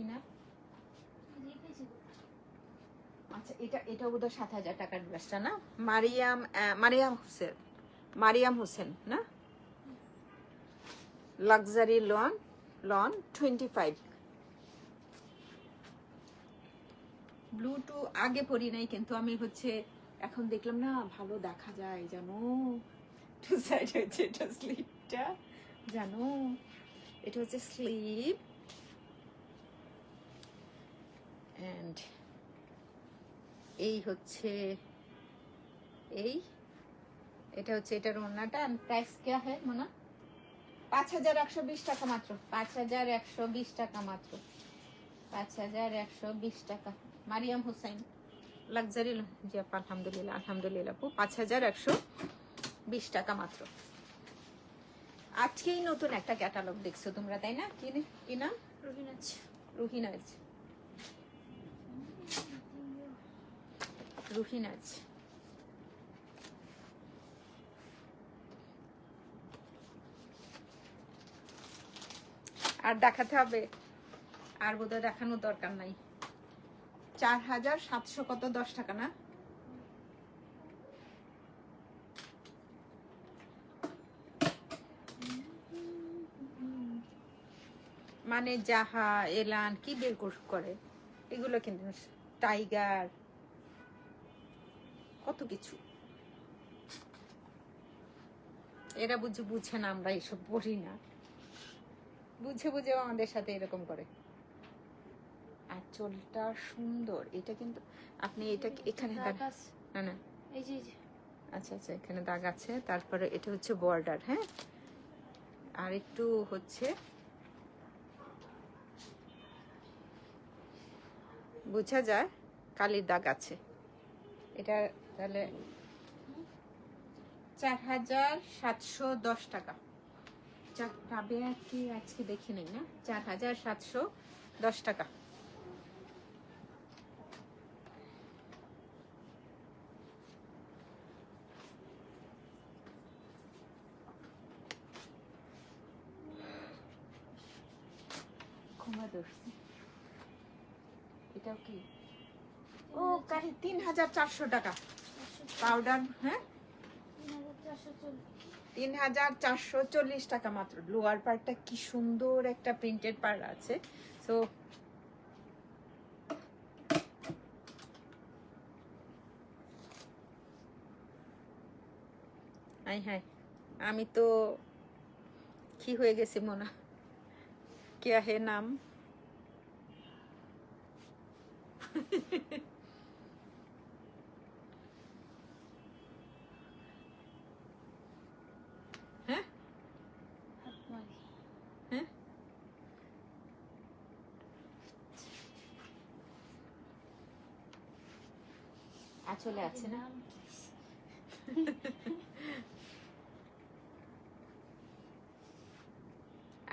[SPEAKER 1] না? আচ্ছা এটা বোধহয় 7000 টাকার ড্রেসটা না? মারিয়াম হোসেন না? Luxury loan 25। ব্লু টু আগে পরি নাই, কিন্তু আমি হচ্ছে এখন দেখলাম না ভালো দেখা যায় জানো। টু সাইড হচ্ছে এটা স্লিপটা জানো, এটা হচ্ছে স্লিপ এন্ড এই হচ্ছে এটা হচ্ছে এটার ওড়নাটা। প্রাইস কে হয় মনে? 5120 টাকা মাত্র, 5120 টাকা মাত্র, 5120 টাকা। মারিয়াম হোসেন লাক্সারি, জি আপা আলহামদুলিল্লাহ আলহামদুলিল্লাহ আপু, 5120 টাকা মাত্র। আজকেই নতুন একটা ক্যাটালগ দেখছো তোমরা তাই না? কি নাম? রুহিনাজ। আর দেখাতে হবে? আর বোধহয় দেখানোর দরকার নাই। 4700 কত 10 টাকা না? মানে যাহা এলান কি বের করে এগুলো, কিন্তু টাইগার কত কিছু, এরা বুঝে না, আমরা এসব পড়ি না, বুঝেও আমাদের সাথে এরকম করে। আর চোলটা সুন্দর, এটা কিন্তু আপনি এটা এখানে না না
[SPEAKER 2] এই যে
[SPEAKER 1] আচ্ছা আচ্ছা এখানে দাগ আছে, তারপরে এটা হচ্ছে বর্ডার। হ্যাঁ আর একটু হচ্ছে বোঝা যায় কালির দাগ আছে। এটা তাহলে 4710 টাকা। রাবেয়া কি আজকে দেখি নাই না? 4710 টাকা। আবার ধরছি। এটাও কি? ও কারি 3400 টাকা পাউডার। হ্যাঁ 3440 টাকা মাত্র। লোয়ার পার্টটা কি সুন্দর একটা প্রিন্টেড পার্ট আছে। সো হ্যাঁ আমি তো কি হয়ে গেছি মোনা, क्या है नाम? হ্যাঁ হ্যাঁ আঁচলে আছে না?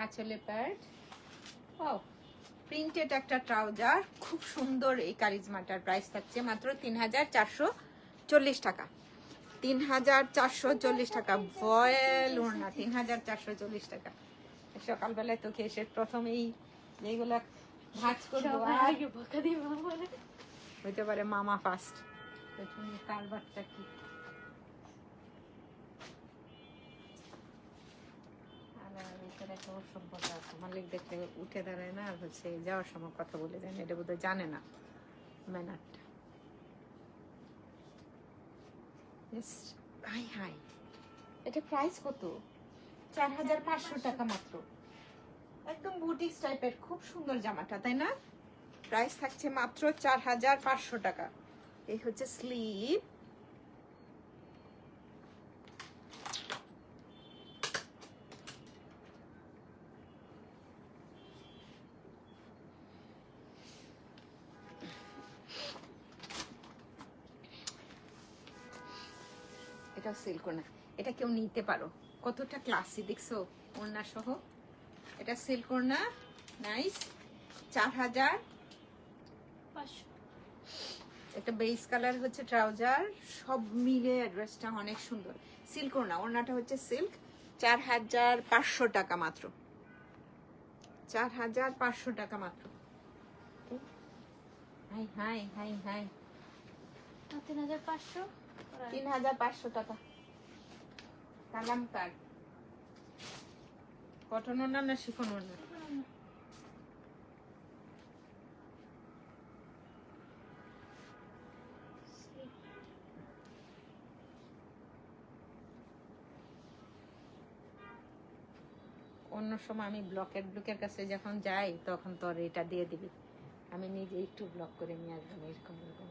[SPEAKER 1] আঁচলে প্যাড। ও প্রিন্টেড একটা ট্রাউজার, খুব সুন্দর। এই কারিজমাটার প্রাইস থাকছে মাত্র 3440 টাকা। 3440 টাকা ভয়েল ওড়না, 3440 টাকা। সকালবেলায় তো খেয়ে প্রথম এইগুলা ভাজ করবো। আর হইতে পারে মামা ফার্স্ট। কারবারটা কি মালিক দেখলে উঠে দাঁড়ায় না, আর হচ্ছে যাওয়ার সময় কথা বলে দেন, এটা বোধহয় জানে না ম্যানারটা। হাই হাই, এটা প্রাইস কত? 4500 টাকা মাত্র। একদম বুটিক্স টাইপের, খুব সুন্দর জামাটা, তাই না? প্রাইস থাকছে মাত্র 4500 টাকা। এই হচ্ছে স্লিভ। এটা সিল্ক না, এটা কেউ নিতে পারো। কতটা ক্লাসি দেখছো ওড়না সহ। এটা সিল্ক ওড়না, নাইস। 4500। একটা বেস কালার হচ্ছে ট্রাউজার, সব মিলে ড্রেসটা অনেক সুন্দর। সিল্ক ওড়না, ওড়নাটা হচ্ছে সিল্ক। 4500 টাকা মাত্র। 4500 টাকা মাত্র। হাই হাই হাই হাই,
[SPEAKER 2] 3500
[SPEAKER 1] 3500 টাকা। কালামকার কটন ওড়না না শিফন ওড়না? অন্য সময় আমি ব্লকের কাছে যখন যাই তখন তোর এটা দিয়ে দিবি, আমি নিজে একটু ব্লক করে নিয়ে আসবো এরকম এরকম।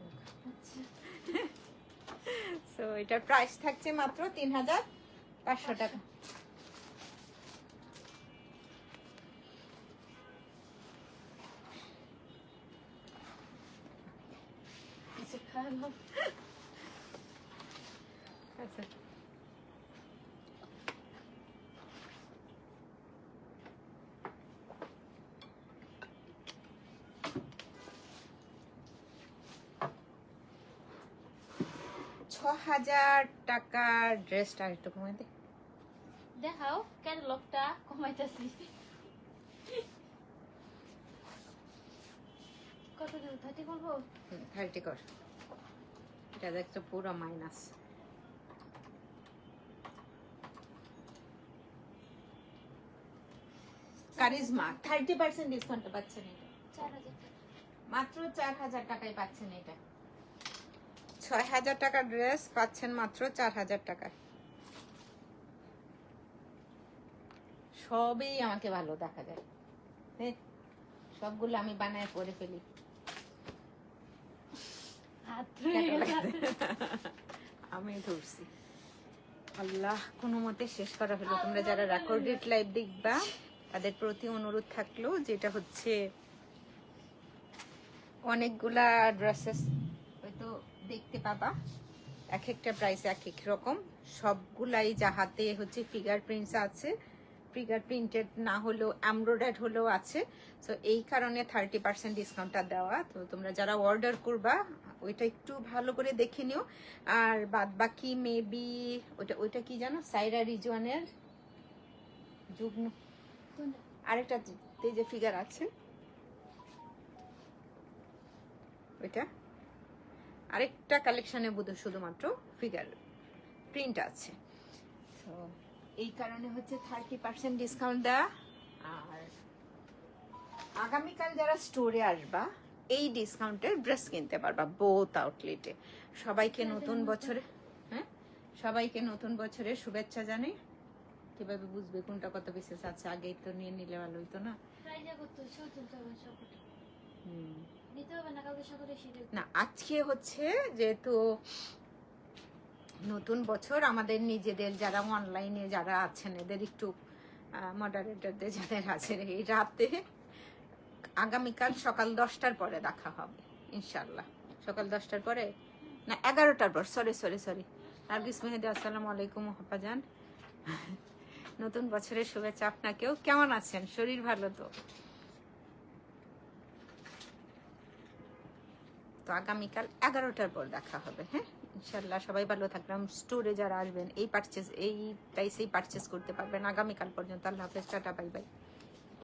[SPEAKER 1] সো এটার প্রাইস থাকছে মাত্র 3500 টাকা। আচ্ছা 6000 টাকার ড্রেসটা একটু কমাই দে।
[SPEAKER 2] দেখাও ক্যাটালগটা কমাইতেছি। কত দেব? 30 করবো?
[SPEAKER 1] 30 কর। এটা দেখছো পুরো মাইনাস। কারিজমা 30% ডিসকাউন্টে পাচ্ছেন এটা।
[SPEAKER 2] 4000 টাকা
[SPEAKER 1] মাত্র 4000 টাকায় পাচ্ছেন এটা। 6000 টাকার ড্রেস পাচ্ছেন মাত্র 4000 টাকায়। সবই আমাকে ভালো দেখা যায়, সবগুলো আমি বানায় পরে ফেলি। আমি ধরছি। আল্লাহ, কোনো মতে শেষ করা হলো। তোমরা যারা রেকর্ডেড লাইভ দেখবা তাদের প্রতি অনুরোধ থাকলো, যেটা হচ্ছে অনেকগুলা ড্রেসেস হয়তো দেখতে পাবা, এক একটা প্রাইস এক এক রকম। সবগুলাই যাহাতে হচ্ছে ফিগার প্রিন্টস আছে, ফিগার প্রিন্টেড না হলেও এমব্রয়ডার্ড হলেও আছে। সো এই কারণে 30% ডিসকাউন্টটা দেওয়া। তো তোমরা যারা অর্ডার করবা ওইটা একটু ভালো করে দেখে নিও। আর বাদ বাকি মেবি ওইটা কি জানো, সাইরা রিজওয়ানের যুগ্ন আরেকটা যে ফিগার আছে ওইটা আরেকটা কালেকশনে শুধুমাত্র ফিগার প্রিন্ট আছে। তো এই কারণে হচ্ছে 30% ডিসকাউন্ট দেওয়া। আর আগামীকাল যারা স্টোরে আসবা এই ডিসকাউন্টের ড্রেস কিনতে পারবা বোথ আউটলেটে। সবাইকে নতুন বছরে, হ্যাঁ, সবাইকে নতুন বছরের শুভেচ্ছা জানাই। কিভাবে বুঝবে কোনটা কত পিসেস আছে? আগেই তো নিয়ে নিলে ভালো হইতো না? না, আজকে হচ্ছে যেহেতু নতুন বছর, আমাদের নিজেদের যারা অনলাইনে যারা আছেন এদের একটু মডারেটরদের যাদের আছে এই রাতে আগামীকাল সকাল 10টার পরে দেখা হবে ইনশাল্লাহ। সকাল 10টার পরে না 11টার পর, সরি নার্গিস মেহেদি, আসসালামু আলাইকুম হাফাজান। নতুন বছরের শুভেচ্ছা আপনাকেও। কেমন আছেন? শরীর ভালো তো? তো আগামীকাল 11টার পর দেখা হবে। হ্যাঁ ইনশাল্লাহ, সবাই ভালো থাকলাম। স্টোরে যারা আসবেন এই প্রাইসেই পারচেস করতে পারবেন আগামীকাল পর্যন্ত। আল্লাহ হাফেজ, টাটা, বাই বাই।